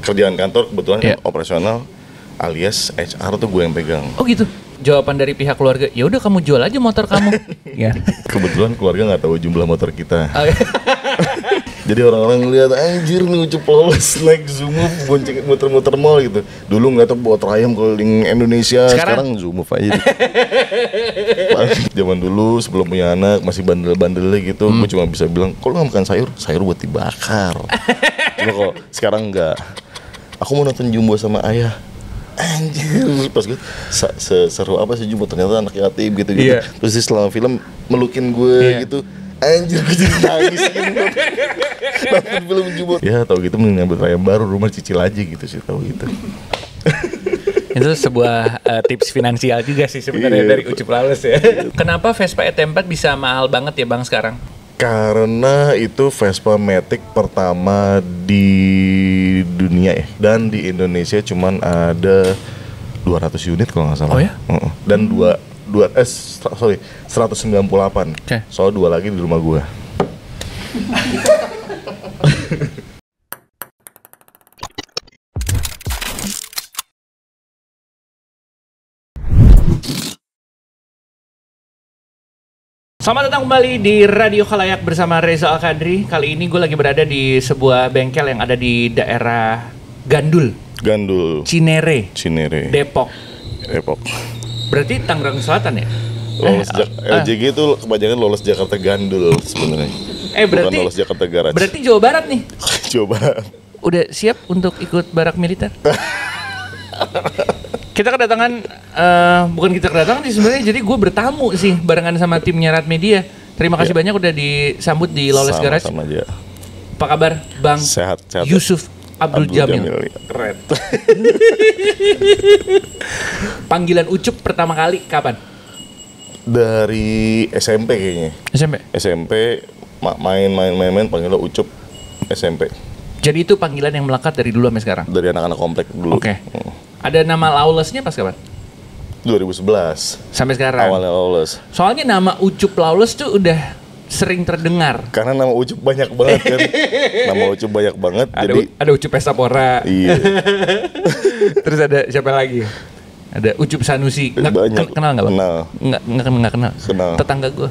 kerjaan kantor kebetulan kan operasional alias HR tuh gue yang pegang. Oh gitu. Jawaban dari pihak keluarga, ya udah kamu jual aja motor kamu. Ya. Kebetulan keluarga nggak tahu jumlah motor kita. Jadi orang-orang ngeliat anjir nih Ucup lolos naik Zoomove bonceng muter-muter mall gitu. Dulu ngeliat tuh bawa trayam keliling Indonesia, sekarang Zoomove aja. Zaman dulu sebelum punya anak masih bandel-bandelnya gitu, gue cuma bisa bilang, kok lu nggak makan sayur? Sayur buat dibakar. Cuma kalau sekarang enggak. Aku mau nonton Jumbo sama ayah. Anjir, pas gue seru apa sih Jumbo, ternyata anak yatim gitu-gitu. Terus dia selama film melukin gue gitu. Anjir, gue jadi nangis gitu. Nonton film Jumbo. Ya tau gitu mending ngambil ayam baru, rumah cicil aja gitu sih, tau gitu. Itu sebuah tips finansial juga sih sebenarnya dari Ucup Lawless ya. Kenapa Vespa ET4 bisa mahal banget ya Bang sekarang? Karena itu Vespa Matic pertama di dunia ya. Dan di Indonesia cuman ada 200 unit kalau nggak salah. Oh ya? Dan 198. Okay. Soal 2 lagi di rumah gua. Selamat datang kembali di Radio Khalayak bersama Reza Al-Kadri. Kali ini gue lagi berada di sebuah bengkel yang ada di daerah Gandul, Cinere, Depok. Berarti Tangerang Selatan ya? Lolos LJG itu kebanyakan lolos Jakarta Gandul sebenarnya. Berarti bukan lolos Jakarta Garage. Berarti Jawa Barat nih. Jawa Barat. Udah siap untuk ikut barak militer? Kita kedatangan, bukan kita kedatangan sih sebenarnya, jadi gue bertamu sih barengan sama timnya Rat Media. Terima kasih banyak udah disambut di Lawless Garage. Sama aja. Apa kabar Bang sehat. Yusuf Abdul Jamil. Keren. Panggilan Ucup pertama kali kapan? Dari SMP kayaknya. SMP main panggil lo Ucup SMP. Jadi itu panggilan yang melekat dari dulu sampai sekarang? Dari anak-anak komplek dulu. Oke. Ada nama Lawless-nya pas kapan? 2011. Sampai sekarang? Awalnya Lawless. Soalnya nama Ucup Lawless tuh udah sering terdengar. Karena nama Ucup banyak banget kan. Nama Ucup banyak banget. Ada Ucup Pestapora. Iya. Terus ada siapa lagi? Ada Ucup Sanusi. Kenal nggak Bang? Nggak kenal. Tetangga gue.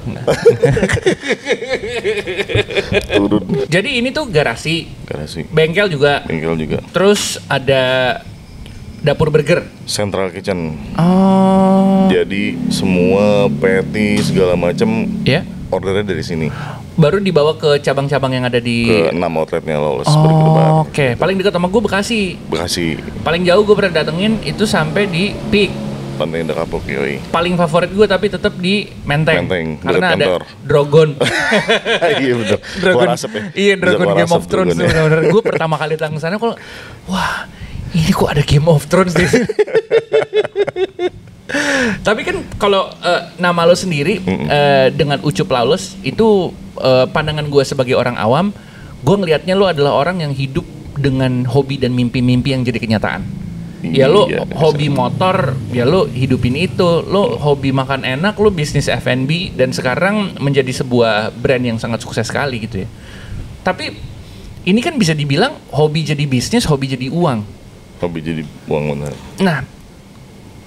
Turun. Jadi ini tuh garasi. Bengkel juga. Terus ada dapur burger, Central Kitchen. Oh. Jadi semua patty segala macam ordernya dari sini. Baru dibawa ke cabang-cabang yang ada di ke 6 outletnya Lawless. Oke. Paling dekat sama gue Bekasi. Paling jauh gue pernah datengin itu sampai di Peak. Pantai Indah Kapuk, yoi. Paling favorit gue tapi tetap di Menteng. Karena ada Drogon. Iya betul. Drogon. Iya, Drogon Game of Thrones benar-benar. Gue pertama kali datang ke sana kalau wah, ini kok ada Game of Thrones di sini. Tapi kan kalau nama lo sendiri dengan Ucup Lawless itu pandangan gue sebagai orang awam, gue ngelihatnya lo adalah orang yang hidup dengan hobi dan mimpi-mimpi yang jadi kenyataan. Ya lo hobi motor, ya lo hidupin itu. Lo hobi makan enak, lo bisnis F&B dan sekarang menjadi sebuah brand yang sangat sukses sekali gitu ya. Tapi ini kan bisa dibilang hobi jadi bisnis, hobi jadi uang. Benar. Nah,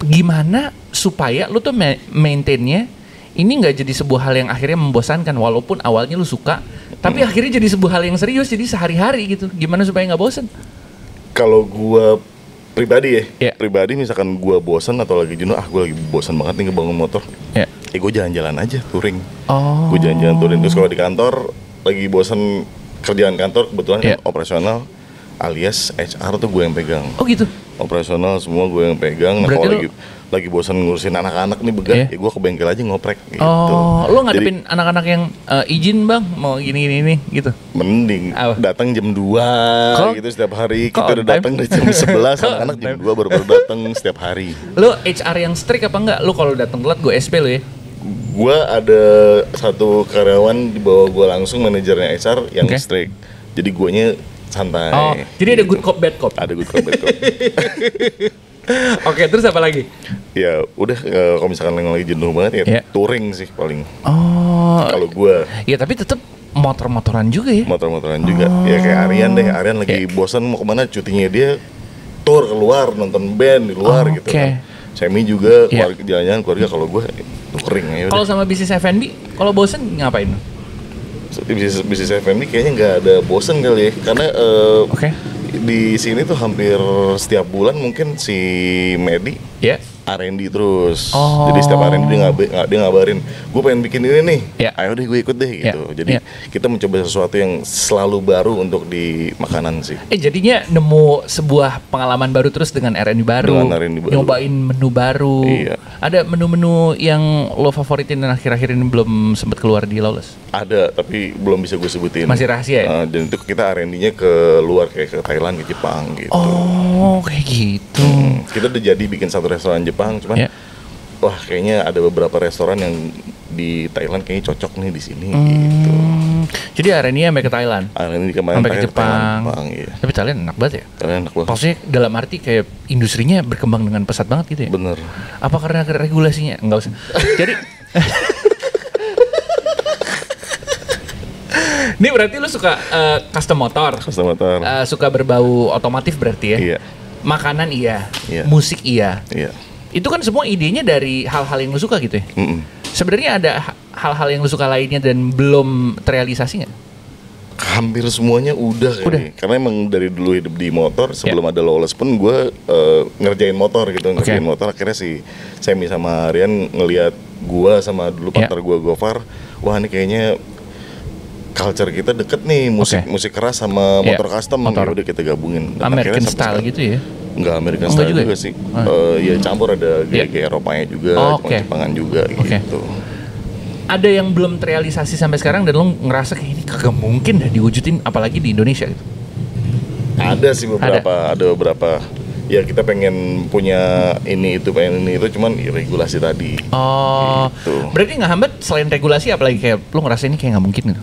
gimana supaya lu tuh maintainnya ini nggak jadi sebuah hal yang akhirnya membosankan, walaupun awalnya lu suka, tapi akhirnya jadi sebuah hal yang serius, jadi sehari-hari gitu. Gimana supaya nggak bosan? Kalau gua pribadi pribadi misalkan gua bosan atau lagi jenuh, gua lagi bosan banget nih ngebangun motor. Gua jalan-jalan aja, touring. Gua jalan-jalan touring. Terus kalau di kantor lagi bosan kerjaan kantor kebetulan kan operasional alias HR tuh gue yang pegang. Oh gitu. Operasional semua gue yang pegang. Nah kalau lagi bosan ngurusin anak-anak nih begat, ya gue ke bengkel aja ngoprek gitu. Lo ngadepin anak-anak yang izin bang mau gini gitu? Mending datang jam 2 gitu setiap hari. Kita udah datang dari jam 11, anak-anak jam 2 baru datang setiap hari. Lo HR yang strict apa enggak? Lo kalau datang telat gue SP lo ya? Gue ada satu karyawan di bawah gue langsung, manajernya HR yang strict. Jadi guanya santai. Jadi ada good cop bad cop. Ada good cop bad cop. Oke, terus apa lagi? Ya udah, kalau misalkan yang lagi jenuh banget touring sih paling. Kalau gue. Ya tapi tetap motor-motoran juga ya? Motor-motoran juga. Ya kayak Aryan deh. Aryan lagi bosan mau kemana, cutinya dia tour keluar, nonton band di luar gitu kan. Semi juga jalan-jalan keluarga. Kalau gue kering aja. Kalau sama bisnis F&B, kalau bosen ngapain? Bisnis F&B kayaknya nggak ada bosen kali ya. Karena di sini tuh hampir setiap bulan mungkin si Medi R&D terus. Jadi setiap R&D dia ngabarin, gue pengen bikin ini nih, ayo deh gue ikut deh gitu. Jadi kita mencoba sesuatu yang selalu baru untuk di makanan sih. Jadinya nemu sebuah pengalaman baru terus dengan R&D baru, nyobain menu baru. Ada menu-menu yang lo favoritin dan akhir-akhir ini belum sempat keluar di Lawless? Ada, tapi belum bisa gue sebutin. Masih rahasia ya? Dan itu kita R&D-nya ke luar, kayak ke Thailand, ke Jepang gitu. Oh, kayak gitu. Kita udah jadi bikin satu restoran Jepang, cuman wah kayaknya ada beberapa restoran yang di Thailand kayaknya cocok nih di sini gitu. Jadi R&D sampai ke Thailand. R&D kemarin sampai ke Jepang. Tapi Thailand enak banget ya? Thailand enak banget. Maksudnya dalam arti kayak industrinya berkembang dengan pesat banget gitu ya? Bener. Apa karena regulasinya? Enggak usah. Jadi ini berarti lu suka custom motor? Custom motor. Suka berbau otomotif berarti ya? Iya. Makanan musik iya. Itu kan semua idenya dari hal-hal yang lu suka gitu ya? Sebenarnya ada hal-hal yang lu suka lainnya dan belum terrealisasi nggak? Hampir semuanya udah. Karena emang dari dulu hidup di motor, sebelum ada Lawless pun gue ngerjain motor gitu. Ngerjain motor, akhirnya si Semi sama Rian ngelihat gue sama dulu partner gue Gofar, wah ini kayaknya culture kita deket nih, musik keras sama motor custom. Ya udah kita gabungin. Dan American style gitu ya? Enggak American style juga sih. Ya campur, ada gaya Eropanya juga, Jepangan juga gitu. Ada yang belum terrealisasi sampai sekarang dan lo ngerasa kayak ini kagak mungkin dah diwujudin, apalagi di Indonesia gitu? Ada sih beberapa, ada beberapa. Ya kita pengen punya ini itu, pengen ini itu, cuman regulasi tadi. Gitu. Berarti nggak hambat selain regulasi, apalagi kayak lo ngerasa ini kayak nggak mungkin gitu?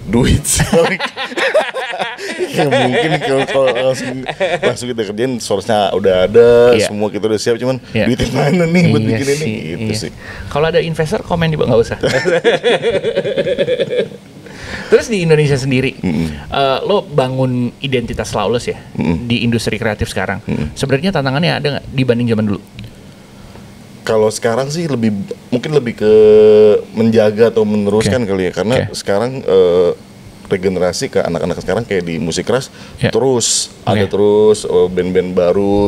Duit sih. Ya mungkin kalau langsung kita kerjain, source-nya udah ada, semua kita udah siap, cuman duitnya mana nih buat bikin ini gitu sih. Kalau ada investor komen di bawah, nggak usah. Terus di Indonesia sendiri, lo bangun identitas Lawless ya di industri kreatif sekarang. Sebenarnya tantangannya ada nggak dibanding zaman dulu? Kalau sekarang sih mungkin lebih ke menjaga atau meneruskan kali ya, karena sekarang regenerasi ke anak-anak sekarang kayak di musik keras terus ada terus band-band baru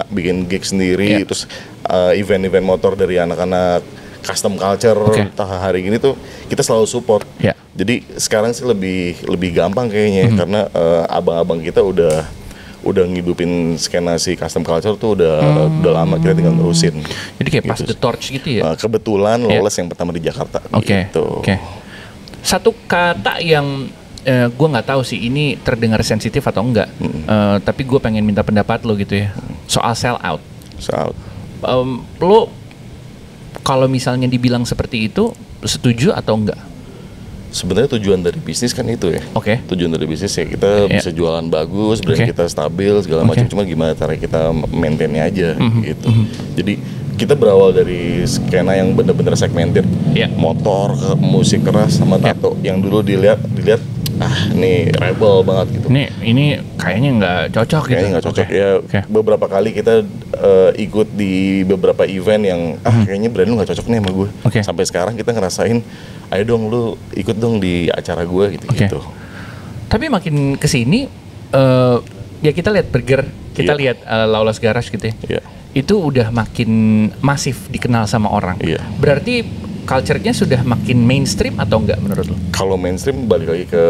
bikin gig sendiri, terus event-event motor dari anak-anak custom culture. Hari gini tuh kita selalu support. Jadi sekarang sih lebih gampang kayaknya karena abang-abang kita udah ngidupin skena si custom culture tuh udah lama, kita tinggal nerusin. Jadi kayak pas the torch gitu ya. Kebetulan Lawless yang pertama di Jakarta. Gitu. Satu kata yang gue nggak tahu sih ini terdengar sensitif atau enggak, tapi gue pengen minta pendapat lo gitu ya, soal sell out. Lo kalau misalnya dibilang seperti itu, setuju atau enggak? Sebenarnya tujuan dari bisnis kan itu ya. Tujuan dari bisnis ya kita bisa jualan bagus, brand kita stabil segala macam. Cuma gimana cara kita maintainnya aja gitu. Jadi kita berawal dari skena yang benar-benar segmented, motor, musik keras sama tato. Yang dulu dilihat ini rebel banget gitu. Ini kayaknya nggak cocok gitu. Kayaknya nggak cocok ya. Beberapa kali kita ikut di beberapa event yang kayaknya brand lu nggak cocok nih sama gue. Sampai sekarang kita ngerasain, ayo dong lu ikut dong di acara gue gitu. Tapi makin kesini ya kita lihat Burger, kita lihat Lawless Garage gitu ya. Itu udah makin masif dikenal sama orang. Berarti culture-nya sudah makin mainstream atau enggak menurut lo? Kalau mainstream balik lagi ke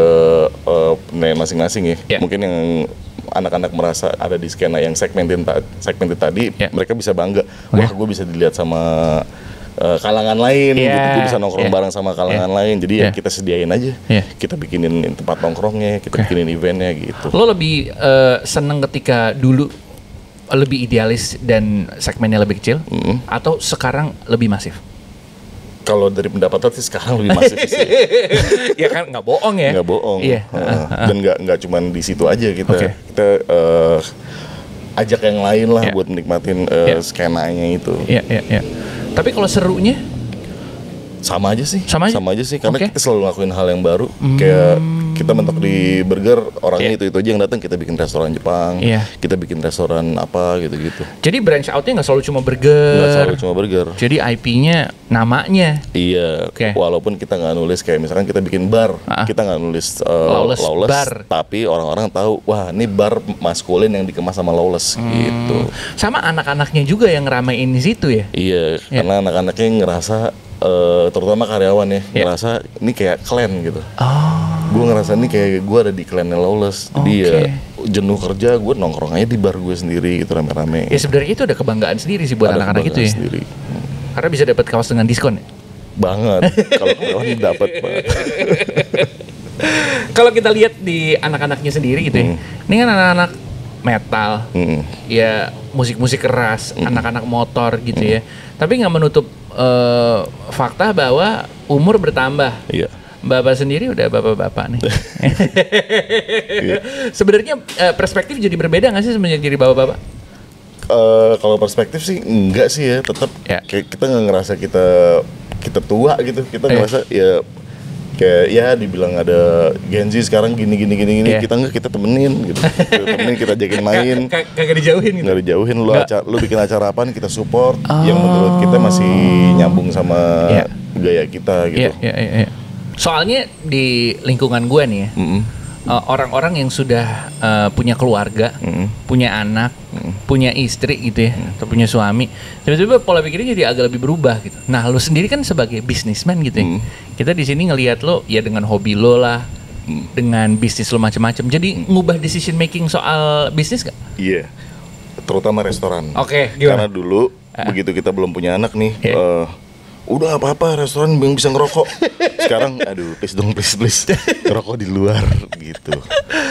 penilaian masing-masing ya. Mungkin yang anak-anak merasa ada di skena yang segmented tadi, mereka bisa bangga. Wah, gue bisa dilihat sama kalangan lain, gitu. Gue bisa nongkrong bareng sama kalangan lain. Jadi ya kita sediain aja. Kita bikinin tempat nongkrongnya, kita bikinin eventnya gitu. Lo lebih seneng ketika dulu lebih idealis dan segmennya lebih kecil, atau sekarang lebih masif? Kalau dari pendapatan sih sekarang lebih masif sih. Ya kan nggak bohong ya. Nggak bohong. Dan nggak cuma di situ aja kita ajak yang lain lah buat menikmatin skenanya itu. Tapi kalau serunya Sama aja sih. Sama aja? sih karena Oke. kita selalu ngelakuin hal yang baru. Kayak kita mentok di burger, orangnya itu aja yang datang, kita bikin restoran Jepang. Iya. Kita bikin restoran apa gitu-gitu. Jadi branch outnya nggak selalu cuma Nggak burger. selalu cuma burger. Jadi IP-nya namanya. Iya, Oke. walaupun kita nggak nulis kayak misalkan kita bikin bar, kita nggak nulis Lawless lawless, bar. tapi orang-orang tahu, wah ini bar maskulin yang dikemas sama lawless gitu. Sama anak-anaknya juga yang ngeramein di situ ya. Iya, karena anak-anaknya ngerasa, terutama karyawan ya, ngerasa ini kayak clan gitu. Gue ngerasa ini kayak gue ada di clannya lawless, jadi ya jenuh kerja, gue nongkrong aja di bar gue sendiri gitu rame-rame. Ya sebenarnya itu ada kebanggaan sendiri sih buat Ada anak-anak itu ya. kebanggaan sendiri. Karena bisa dapat kaos dengan diskon ya. Banget, kalau karyawan dapat banget. Kalau kita lihat di anak-anaknya sendiri gitu ya. Ini kan anak-anak metal, ya musik-musik keras, anak-anak motor gitu ya. Tapi nggak menutup fakta bahwa umur bertambah. Iya. Bapak sendiri udah bapak-bapak nih. Sebenarnya perspektif jadi berbeda nggak sih semenjak jadi bapak-bapak? Kalau perspektif sih enggak sih ya, tetap kayak kita nggak ngerasa kita tua gitu, kita ngerasa ya kayak ya dibilang ada Gen Z sekarang gini, kita enggak, kita temenin gitu, temenin, kita ajakin main, kagak dijauhin gitu. nggak dijauhin, lu bikin acara apaan kita support, yang menurut kita masih nyambung sama gaya kita gitu. Iya. Soalnya di lingkungan gue nih ya, orang-orang yang sudah punya keluarga, punya anak, punya istri gitu ya, atau punya suami, tiba-tiba pola pikirnya jadi agak lebih berubah gitu. Nah, lu sendiri kan sebagai businessman gitu ya, kita di sini ngelihat lo ya dengan hobi lo lah, dengan bisnis lo macam-macam. Jadi ngubah decision making soal bisnis gak? Iya, terutama restoran. Oke, gimana? Karena dulu begitu kita belum punya anak nih, udah apa-apa restoran yang bisa ngerokok. Sekarang aduh please ngerokok di luar gitu.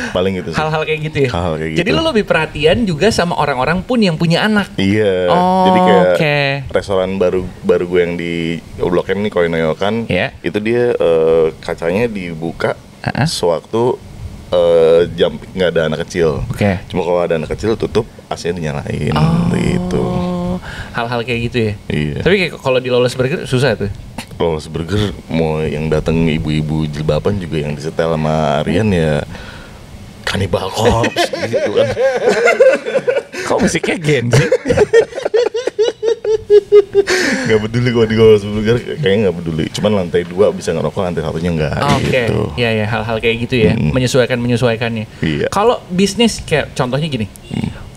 Paling gitu sih. Hal-hal kayak gitu ya. Hal-hal kayak Jadi gitu. lo lebih perhatian juga sama orang-orang pun yang punya anak. Iya. Oh, jadi kayak oke. restoran baru gue yang di Blok M nih, Koinoyokan, itu dia kacanya dibuka sewaktu jam nggak ada anak kecil. Oke. Cuma kalau ada anak kecil tutup, AC-nya dinyalain gitu. Hal-hal kayak gitu ya. Iya. Tapi kayak kalau di Lawless Burger susah tuh. Lawless Burger mau yang datang ibu-ibu jilbaban juga yang disetel sama Aryan ya Cannibal Corpse gitu kan. Kok musiknya Gen sih? Gak peduli kalau di Lawless Burger, kayaknya gak peduli. Cuman lantai 2 bisa ngerokok, lantai 1-nya enggak gitu. Iya, hal-hal kayak gitu ya. Menyesuaikannya. Iya. Kalau bisnis kayak contohnya gini.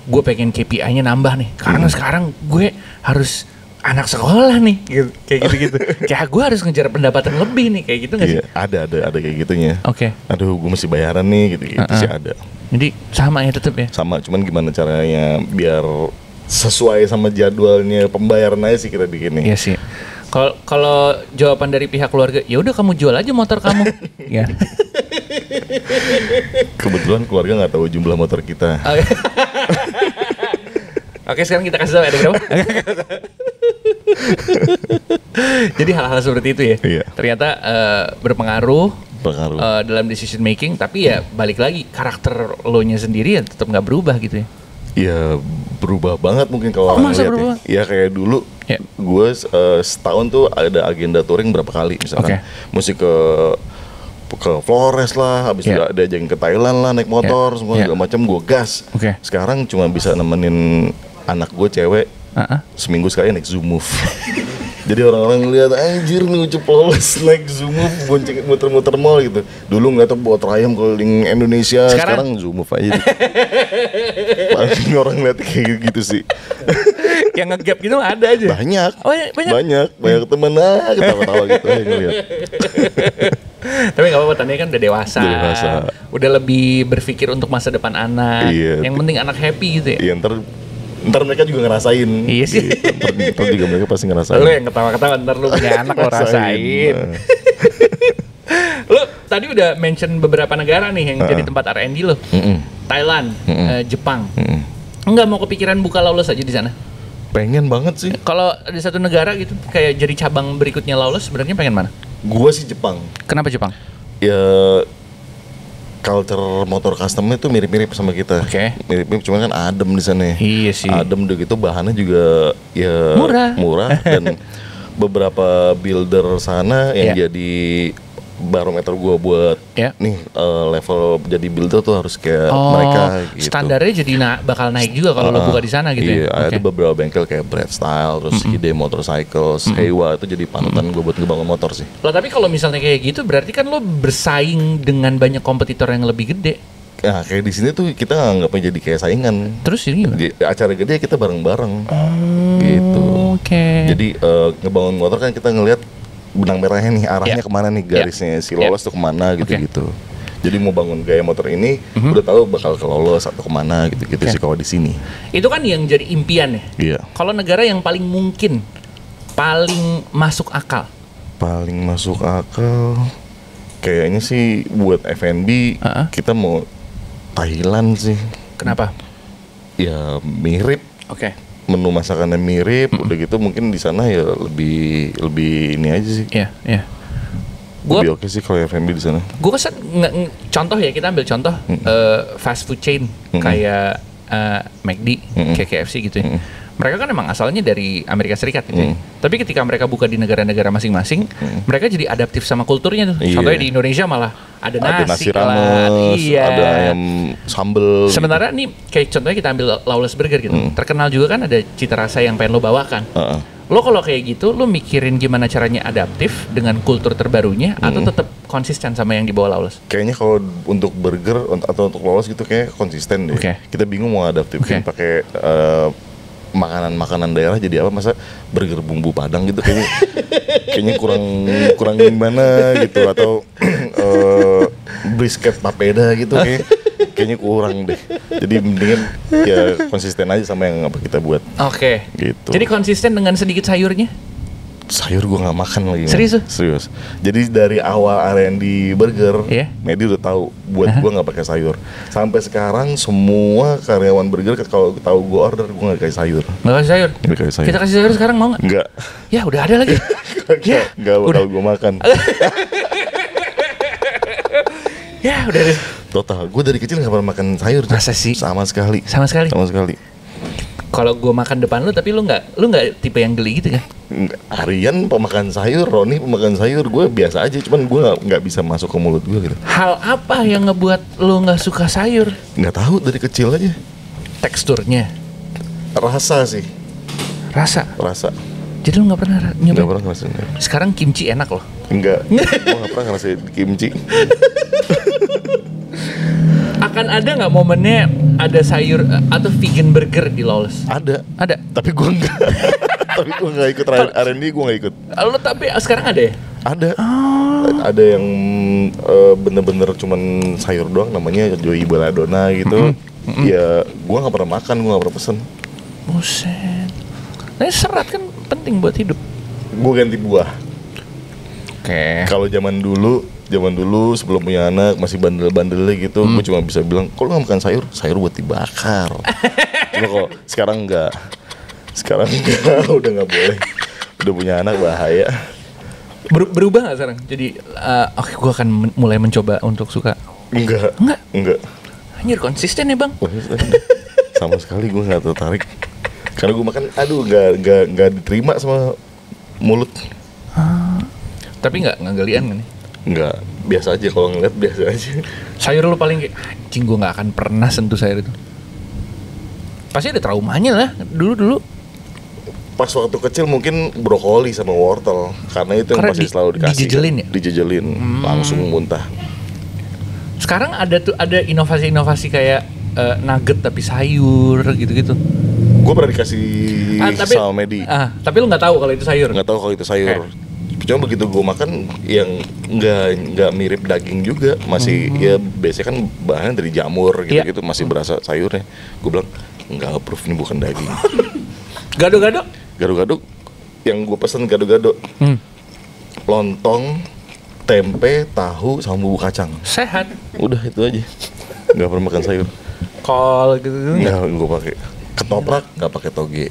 Gue pengen KPI-nya nambah nih. Karena sekarang gue harus anak sekolah nih gitu. Kayak gitu-gitu. Kayak gue harus ngejar pendapatan lebih nih, kayak gitu nggak sih? Iya, ada kayak gitunya. Oke. Aduh, gue mesti bayaran nih gitu sih ada. Jadi sama ya tetap ya. Sama, cuman gimana caranya biar sesuai sama jadwalnya pembayaran aja sih kita bikin nih. Iya sih. Kalau jawaban dari pihak keluarga, ya udah kamu jual aja motor kamu. Ya. Kebetulan keluarga nggak tahu jumlah motor kita. Oke, sekarang kita kasih tahu ada berapa. Jadi hal-hal seperti itu ya. Iya. Ternyata berpengaruh dalam decision making, tapi ya balik lagi karakter lo nya sendiri ya tetap nggak berubah gitu ya. Ya berubah banget mungkin kalau orang masa lihat berubah? ya. Ya kayak dulu gue setahun tuh ada agenda touring berapa kali misalkan. Musik ke Flores lah, habis itu ada yang ke Thailand lah naik motor, semua segala macam gue gas. Sekarang cuma bisa nemenin anak gue cewek seminggu sekali naik Zoom Move. Jadi orang-orang ngeliat anjir nih Ucup Lawless naik Zoom Move bonceng muter-muter mall gitu. Dulu ngeliat bawa trayam keliling Indonesia, sekarang Zoom Move aja. Paling orang ngeliat kayak gitu sih. Yang nge-gap gitu ada aja. Banyak. Oh, banyak temen ketawa-tawa gitu aja ngeliat. Tapi gak apa-apa, tandanya kan udah dewasa. Udah lebih berpikir untuk masa depan anak. Yang penting anak happy gitu ya. Iya, ntar mereka juga ngerasain. Iya sih. Ntar juga mereka pasti ngerasain. Lu yang ketawa-ketawa, ntar lu punya anak lo rasain. Lu tadi udah mention beberapa negara nih yang jadi tempat R&D lo. Thailand, Jepang. Enggak mau kepikiran buka Lawless aja di sana? Pengen banget sih. Kalau ada satu negara gitu kayak jadi cabang berikutnya Lawless, sebenarnya pengen mana? Gua sih Jepang. Kenapa Jepang? Ya culture motor custom itu mirip-mirip sama kita. Mirip-mirip, cuman kan adem di sana. Iya sih. Adem udah gitu, bahannya juga ya murah dan beberapa builder sana yang jadi barometer gua buat nih level jadi builder tuh harus kayak mereka gitu. Standarnya jadi bakal naik juga kalau lo buka di sana gitu ya. Ada beberapa bengkel kayak Brad Style, terus Hide Motorcycles, Heiwa itu jadi panutan gua buat ngebangun motor sih. Lo tapi kalau misalnya kayak gitu berarti kan lo bersaing dengan banyak kompetitor yang lebih gede. Nah, kayak di sini tuh kita nganggapnya jadi kayak saingan. Terus ini gimana? Di acara gede kita bareng-bareng. Gitu. Jadi ngebangun motor kan kita ngelihat benang merahnya nih, arahnya kemana nih, garisnya si lolos tuh kemana gitu-gitu. Jadi mau bangun gaya motor ini udah tahu bakal ke lolos atau kemana gitu-gitu sih kalau di sini. Itu kan yang jadi impian ya. Iya. Kalau negara yang paling mungkin, paling masuk akal. Paling masuk akal, kayaknya sih buat F&B kita mau Thailand sih. Kenapa? Ya mirip. Menu masakannya mirip, udah gitu mungkin di sana ya lebih ini aja sih. Iya. Lebih oke sih kalau F&B di sana. Gue kesan contoh ya, kita ambil contoh fast food chain kayak McD, kayak KFC gitu ya. Mereka kan emang asalnya dari Amerika Serikat gitu ya. Tapi ketika mereka buka di negara-negara masing-masing, mereka jadi adaptif sama kulturnya tuh. Contohnya di Indonesia malah ada nasi rames, ada ayam sambel. Sementara nih kayak contohnya kita ambil Lawless Burger gitu. Terkenal juga kan ada cita rasa yang pengen lo bawakan. Lo kalau kayak gitu, lo mikirin gimana caranya adaptif dengan kultur terbarunya atau tetap konsisten sama yang dibawa Lawless? Kayaknya kalau untuk burger atau untuk Lawless gitu kayak konsisten deh. Kita bingung mau adaptifin pakai makanan daerah jadi apa, masa burger bumbu Padang gitu kayaknya kurang gimana gitu, atau brisket papeda gitu kayaknya kurang deh. Jadi mendingan ya konsisten aja sama yang apa kita buat. Gitu. Jadi konsisten dengan sedikit sayurnya? Sayur gue nggak makan lagi. Serius? Jadi dari awal R&D burger, Medi udah tahu buat gue nggak pakai sayur. Sampai sekarang semua karyawan burger kalau tahu gue order, gue nggak kasih sayur. Nggak kasih sayur? Kita kasih sayur sekarang mau nggak? Nggak. Ya udah ada lagi. Nggak bakal gue makan. Ya udah deh. Total, gue dari kecil nggak pernah makan sayur. Masa sih? Sama sekali. Kalau gue makan depan lu, tapi lu nggak tipe yang geli gitu kan? Aryan pemakan sayur, Roni pemakan sayur, gue biasa aja, cuman gue nggak bisa masuk ke mulut gue gitu. Hal apa yang ngebuat lu nggak suka sayur? Nggak tahu, dari kecil aja. Teksturnya? Rasa sih. Rasa. Jadi lu nggak pernah nyobain? Nggak pernah ngerasain. Sekarang kimchi enak loh. Enggak, gue nggak pernah ngerasain kimchi. Akan ada nggak momennya ada sayur atau vegan burger di Lawless? Ada. Tapi gue enggak. Tapi gue nggak ikut R&D, gue nggak ikut. Lo tapi sekarang ada ya? Ada. Ada yang bener-bener cuman sayur doang, namanya Joey Belladonna gitu. Ya gue nggak pernah makan, gue nggak pernah pesen. Buset. Nah, serat kan penting buat hidup. Gue ganti buah. Kalau zaman dulu sebelum punya anak masih bandel-bandelnya gitu, gue cuma bisa bilang, kalau nggak makan sayur buat dibakar. Cuma kok sekarang enggak, udah nggak boleh, udah punya anak bahaya. Berubah nggak sekarang? Jadi gue akan mulai mencoba untuk suka. Enggak. Anjir, konsisten ya bang? Sama sekali gue nggak tertarik, karena gue makan, nggak diterima sama mulut. Tapi nggak gelian kan nih? Nggak, biasa aja, kalau ngeliat biasa aja. Sayur lu paling kayak, anjing gue nggak akan pernah sentuh sayur itu. Pasti ada traumanya lah, dulu. Pas waktu kecil mungkin brokoli sama wortel, karena itu yang pasti selalu dikasih. Dijejelin, langsung muntah. Sekarang ada inovasi-inovasi kayak nugget tapi sayur gitu-gitu. Gue pernah dikasih sama Medi. Tapi lu nggak tahu kalau itu sayur. Nggak tahu kalau itu sayur. Cuma begitu gue makan yang nggak mirip daging juga, masih ya biasanya kan bahannya dari jamur gitu-gitu, masih berasa sayurnya. Gue bilang nggak approve, ini bukan daging. Gado-gado yang gue pesen gado-gado, lontong, tempe, tahu sama bumbu kacang. Sehat. Udah itu aja. Nggak pernah makan sayur. Kol gitu. Nggak, gue pakai ketoprak, nggak pakai toge.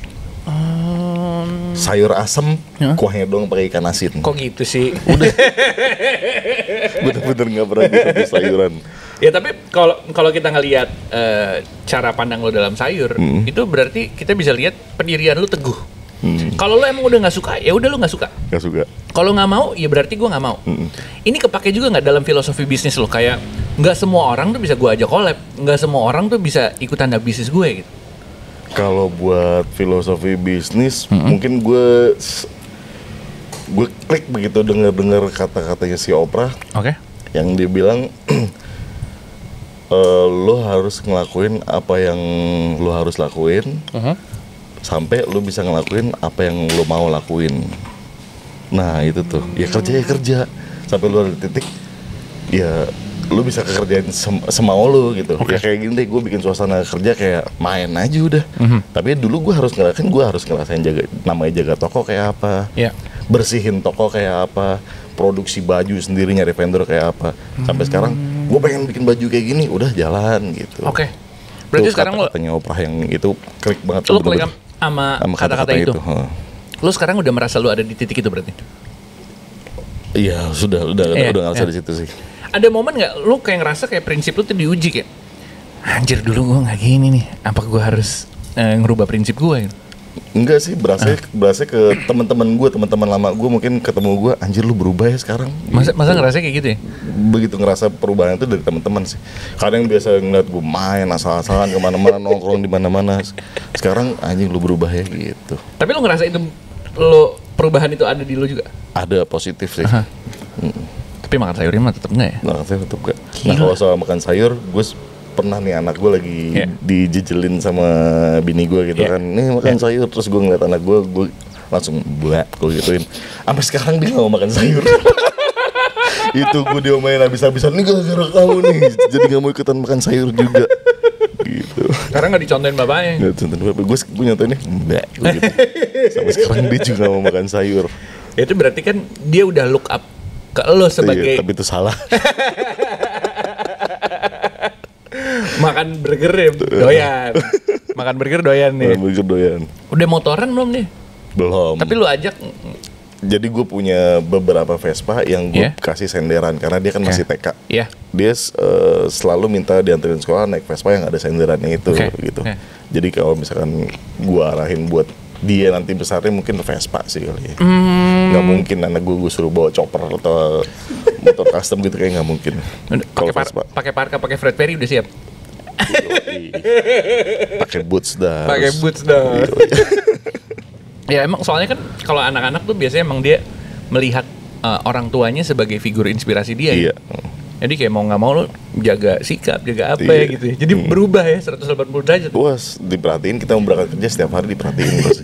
Sayur asem, kuahnya doang pakai ikan asin. Kok gitu sih? Udah. Bener-bener nggak pernah gitu sayuran. Ya tapi kalau kita ngelihat cara pandang lo dalam sayur, itu berarti kita bisa lihat pendirian lo teguh. Kalau lo emang udah nggak suka, ya udah lo nggak suka. Nggak suka. Kalau nggak mau, ya berarti gue nggak mau. Ini kepake juga nggak dalam filosofi bisnis lo? Kayak nggak semua orang tuh bisa gue ajak collab, nggak semua orang tuh bisa ikut tanda bisnis gue gitu. Kalau buat filosofi bisnis, mungkin gue klik begitu dengar kata-katanya si Oprah. Oke. Yang dia bilang lo harus ngelakuin apa yang lo harus lakuin sampai lo bisa ngelakuin apa yang lo mau lakuin. Nah itu tuh, ya kerja sampai lo ada titik ya lo bisa kerjain semau lo gitu. Ya kayak gini deh, gue bikin suasana kerja kayak main aja udah. Tapi dulu gue harus ngerasain namanya jaga toko kayak apa, bersihin toko kayak apa, produksi baju sendiri, nyari vendor kayak apa. Sampai sekarang gue pengen bikin baju kayak gini, udah jalan gitu. Oke. Berarti tuh sekarang katanya Oprah yang itu klik banget. Lo klik sama kata-kata itu. Lo sekarang udah merasa lo ada di titik itu berarti? Iya, udah ngerasa di situ sih. Ada momen nggak lo kayak ngerasa kayak prinsip lo tuh diuji kayak, anjir dulu gue nggak gini nih, apa gue harus ngerubah prinsip gue gitu? Enggak sih, berasa ke teman-teman lama gue mungkin ketemu gue, anjir lu berubah ya sekarang. Masa ngerasa kayak gitu ya? Begitu ngerasa perubahan itu dari teman-teman sih. Kadang biasa ngeliat gue main asal-asalan kemana-mana, nongkrong di mana-mana. Sekarang anjing lu berubah ya gitu. Tapi lo ngerasa itu lo perubahan itu ada di lo juga? Ada positif sih. Tapi makan sayurnya mah tetap enggak ya? Makan sayur tetap enggak. Nah kalau soal makan sayur, gue pernah nih anak gue lagi dijejelin sama bini gue gitu kan, nih makan sayur, terus gue ngeliat anak gue langsung buat gue gituin. Sampai sekarang dia nggak mau makan sayur. Itu gue diomelin habis-habisan, nih gara-gara kamu nih, jadi nggak mau ikutan makan sayur juga. Gitu. Karena nggak dicontohin bapaknya. Nggak dicontohin bapak, gue nyontoinnya mbak. Gitu. Sampai sekarang dia juga nggak mau makan sayur. Itu berarti kan dia udah look up ke lo sebagai. Iya, tapi itu salah. Makan burger ya, doyan. Makan burger doyan nih. Makan burger doyan. Udah motoran belum nih? Belum. Tapi lu ajak. Jadi gue punya beberapa Vespa yang gue kasih senderan karena dia kan masih TK. Dia selalu minta dianterin sekolah naik Vespa yang ada senderannya itu gitu. Jadi kalau misalkan gue arahin buat dia nanti besarnya mungkin Vespa sih kali ya. Nggak mungkin anak gue suruh bawa chopper atau motor custom gitu, kayak nggak mungkin. Pakai parka, pakai Fred Perry udah siap. Pakai boots dah. Ya emang soalnya kan kalau anak-anak tuh biasanya emang dia melihat orang tuanya sebagai figur inspirasi dia. Iya. Jadi kayak mau nggak mau lo jaga sikap, jaga apa ya gitu ya. Jadi berubah ya 180 derajat. Puas, diperhatiin, kita mau berangkat kerja setiap hari diperhatiin terus.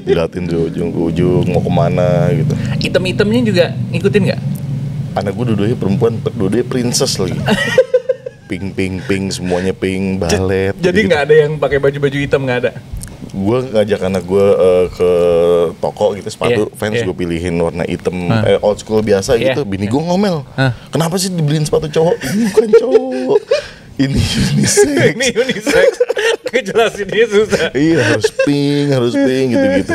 Dilatin dari ujung ke ujung mau kemana gitu. Item-itemnya juga ngikutin nggak? Anak gue dua-duanya perempuan, dua-duanya princess lagi. Pink, semuanya pink, balet. Jadi nggak ada yang pakai baju-baju hitam, nggak ada? Gue ngajak anak gue ke toko gitu, sepatu Vans gue pilihin warna hitam, old school biasa gitu. Bini gue ngomel, kenapa sih dibeliin sepatu cowok? Ini bukan cowok, ini unisex. Ini unisex, ngejelasinnya susah. Iya, harus pink gitu-gitu.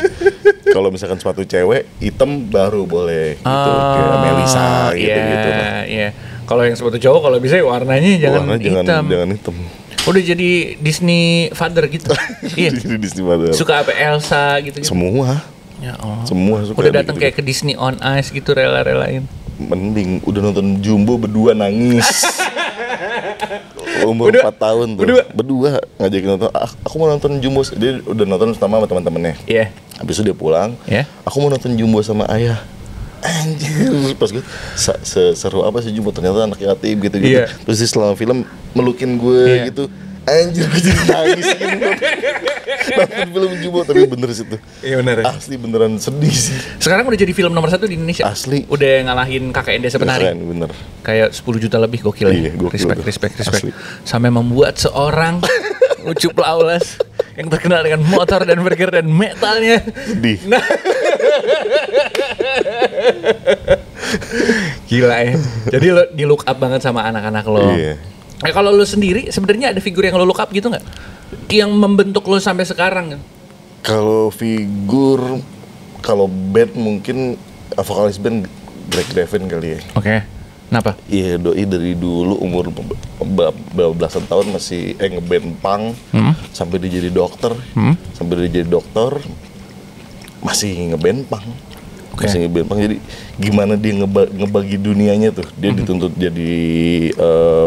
Kalau misalkan sepatu cewek hitam baru boleh gitu, kayak Melisa gitu-gitu. Iya. Kalau yang sepatu cowok kalau bisa warnanya jangan hitam. Jangan hitam. Udah jadi Disney father gitu. Iya. Jadi Disney father. Suka apa Elsa gitu. Semua. Ya Allah. Semua suka. Udah datang kayak ke Disney on Ice gitu, rela-relain. Mending udah nonton Jumbo berdua nangis. Umur 4 tahun tuh. Berdua ngajakin nonton. Aku mau nonton Jumbo. Dia udah nonton sama teman-temannya. Iya. Habis itu dia pulang. Aku mau nonton Jumbo sama ayah. Anjir, pas gue seru apa sih Jumbo, ternyata anak yatim gitu-gitu. Terus dia selama film melukin gue gitu. Anjir, gue jadi nangis gitu. Nonton film Jumbo, tapi bener sih itu. Iya bener. Asli beneran sedih sih. Sekarang udah jadi film nomor 1 di Indonesia. Asli. Udah ngalahin KKN Desa Penari. Keren, bener. Kayak 10 juta lebih, gokil ya. Respect. Sampai membuat seorang Ucup Lawless yang terkenal dengan motor dan burger dan metalnya. Sedih. Nah. Gila ya. Jadi lo di look up banget sama anak-anak lo. Iya. Kalau lo sendiri sebenarnya ada figur yang lo look up gitu nggak? Yang membentuk lo sampai sekarang? Kalau figur, kalau band mungkin vokalis band Greg Devin kali ya. Oke. Kenapa? Iya, doi dari dulu umur belasan tahun masih ngeband punk sampai dia jadi dokter. masih ngeband punk. Oke. Masih ngeband punk. Jadi gimana dia ngebagi dunianya tuh. Dia dituntut jadi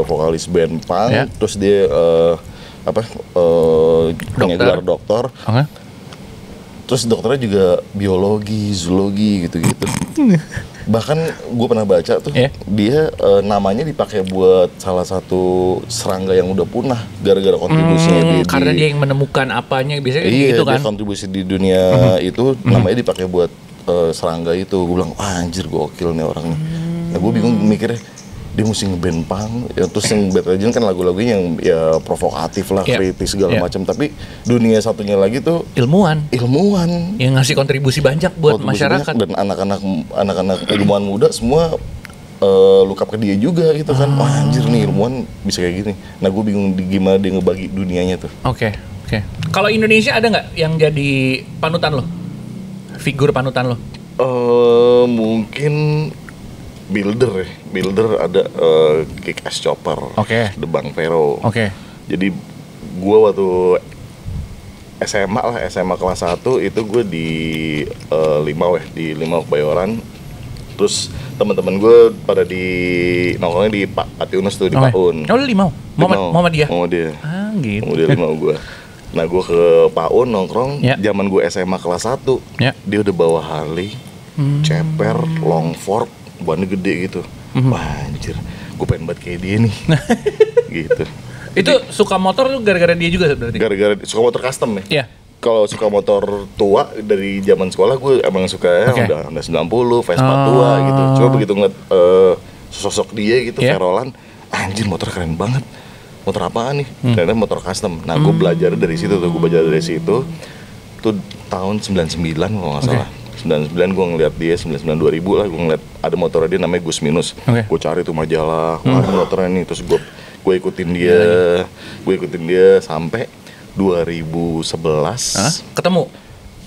vokalis band punk, Ya. terus dia punya gelar doktor. Oke. Terus dokternya juga biologi, zoologi gitu-gitu. Bahkan gue pernah baca tuh, Yeah. dia namanya dipakai buat salah satu serangga yang udah punah gara-gara kontribusinya dia. Karena dia yang menemukan apanya, biasanya Iya, gitu dia kan. kontribusi di dunia itu namanya dipakai buat serangga itu. Gue bilang, wah anjir gokil nih orang nih. Nah gue bingung mikirnya, dia mesti ngeband punk, ya, terus yang Bad Religion kan lagu-lagunya yang ya provokatif lah, Yeah. kritis segala Yeah. macam. Tapi dunia satunya lagi tuh Ilmuwan ilmuwan. yang ngasih kontribusi banyak buat Kontribusi masyarakat. banyak, dan anak-anak ilmuwan muda semua look up ke dia juga gitu kan. Wah anjir nih ilmuwan bisa kayak gini. Nah gue bingung gimana dia ngebagi dunianya tuh. Oke. Kalau Indonesia ada nggak yang jadi panutan lo? Figur panutan lo? Mungkin Builder ada Kick Ass Chopper, Oke. The Bang Vero. Oke. Jadi gua waktu SMA kelas 1 itu gue di di Limau Kebayoran. Terus teman-teman gue pada di nongkrongnya di Pak Unus tuh di Oke. Paun. Oh lu Limau? Muhammadiyah? Muhammadiyah. Ah gitu. Kemudian Limau gue. Nah gue ke Paun nongkrong, Ya. zaman gue SMA kelas 1, Ya. dia udah bawa Harley, ceper, long fork, bannya gede gitu. Wah anjir, gue pengen banget kayak dia nih. Gitu. Itu suka motor tuh gara-gara dia juga berarti? Gara-gara suka motor custom ya? Iya. Kalau suka motor tua dari zaman sekolah gue emang suka ya Oke. udah 90, Vespa tua gitu. Coba begitu ngeliat sosok dia gitu, Yeah. Verolan, anjir motor keren banget. Motor apaan nih? Ternyata motor custom. Nah gue belajar dari situ tuh, Itu tahun 99 kalau nggak salah. 99 gue ngeliat dia, 99 2000 lah gue ngeliat ada motornya dia namanya Gus Minus. Oke. Gue cari tuh majalah, wah ada motornya nih, terus gue ikutin dia sampai 2011. Hah? Ketemu?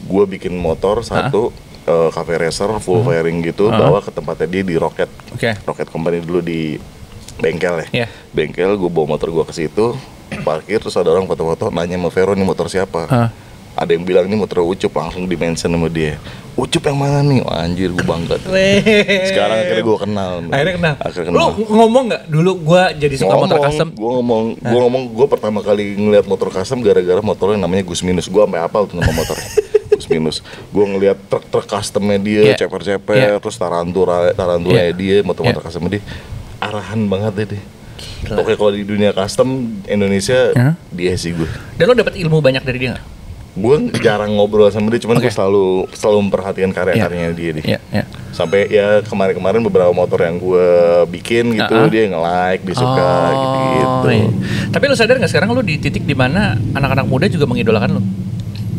Gue bikin motor satu cafe racer full fairing gitu, bawa ke tempatnya dia di Rocket. Oke. Rocket Company dulu di bengkel ya. Iya. Bengkel, gue bawa motor gue ke situ, parkir, terus ada orang foto-foto nanya sama Vero nih motor siapa. Ada yang bilang ini motor Ucup, langsung di-mention sama dia. Ucup yang mana nih? Wah, anjir gue bangga tuh. Sekarang akhirnya gue kenal. Akhirnya kenal. Akhirnya Lu kenal. ngomong nggak dulu gua jadi suka motor custom? Gue pertama kali ngeliat motor custom gara-gara motornya namanya Gus Minus. Gue sampai hafal tuh nama motornya. Gus Minus. Gue ngeliat truk customnya dia, Yeah. ceper-ceper, Yeah. terus tarantula Yeah. dia, motor-motor customnya dia. Arahan banget deh. Pokoknya kalau di dunia custom Indonesia, dia sih gue. Dan lo dapet ilmu banyak dari dia nggak? Gue jarang ngobrol sama dia, cuman Oke. gue selalu memperhatikan karya-karyanya dia deh. Iya. Sampai ya kemarin beberapa motor yang gue bikin gitu, dia nge-like, dia suka gitu-gitu. Iya. Tapi lo sadar nggak sekarang lo di titik dimana anak-anak muda juga mengidolakan lo?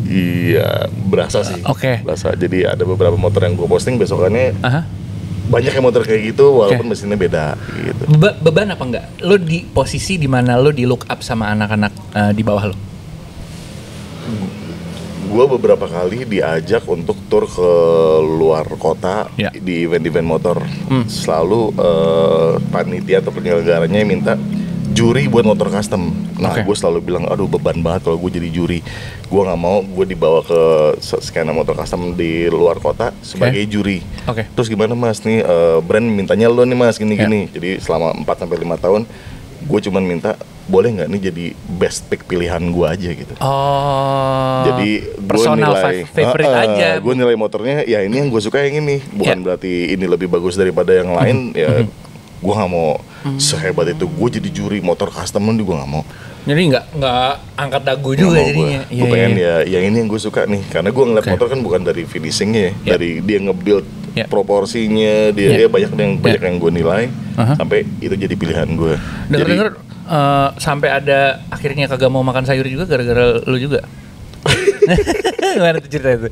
Iya, berasa sih. Oke. Berasa. Jadi ada beberapa motor yang gue posting, besokannya Aha. banyak yang motor kayak gitu, walaupun mesinnya beda gitu. Beban apa enggak? Lo di posisi dimana lo di look up sama anak-anak di bawah lo? Gue beberapa kali diajak untuk tur ke luar kota Ya. di event-event motor. Selalu panitia atau penyelenggaranya minta juri buat motor custom. Nah, Oke. gue selalu bilang, aduh beban banget kalau gue jadi juri. Gue nggak mau gue dibawa ke skena motor custom di luar kota sebagai juri. Oke. Terus gimana mas nih brand mintanya lo nih mas gini-gini. Jadi selama 4-5 tahun gue cuman minta boleh nggak nih jadi best pick pilihan gue aja gitu. Oh. Jadi gue personal nilai favorite aja. Gue nilai motornya ya ini yang gue suka yang ini. Bukan berarti ini lebih bagus daripada yang lain. Ya gue nggak mau sehebat itu. Gue jadi juri motor custom nih gue nggak mau. Jadi nggak angkat dagu juga jadinya. Gue pengen ya yang ini yang gue suka nih. Karena gue ngeliat motor kan bukan dari finishingnya, Ya. dari dia nge-build Ya. proporsinya, dia banyak yang gue nilai. Sampai itu jadi pilihan gue. Dengar-dengar sampai ada akhirnya kagak mau makan sayur juga gara-gara lu juga. Gimana tuh cerita itu?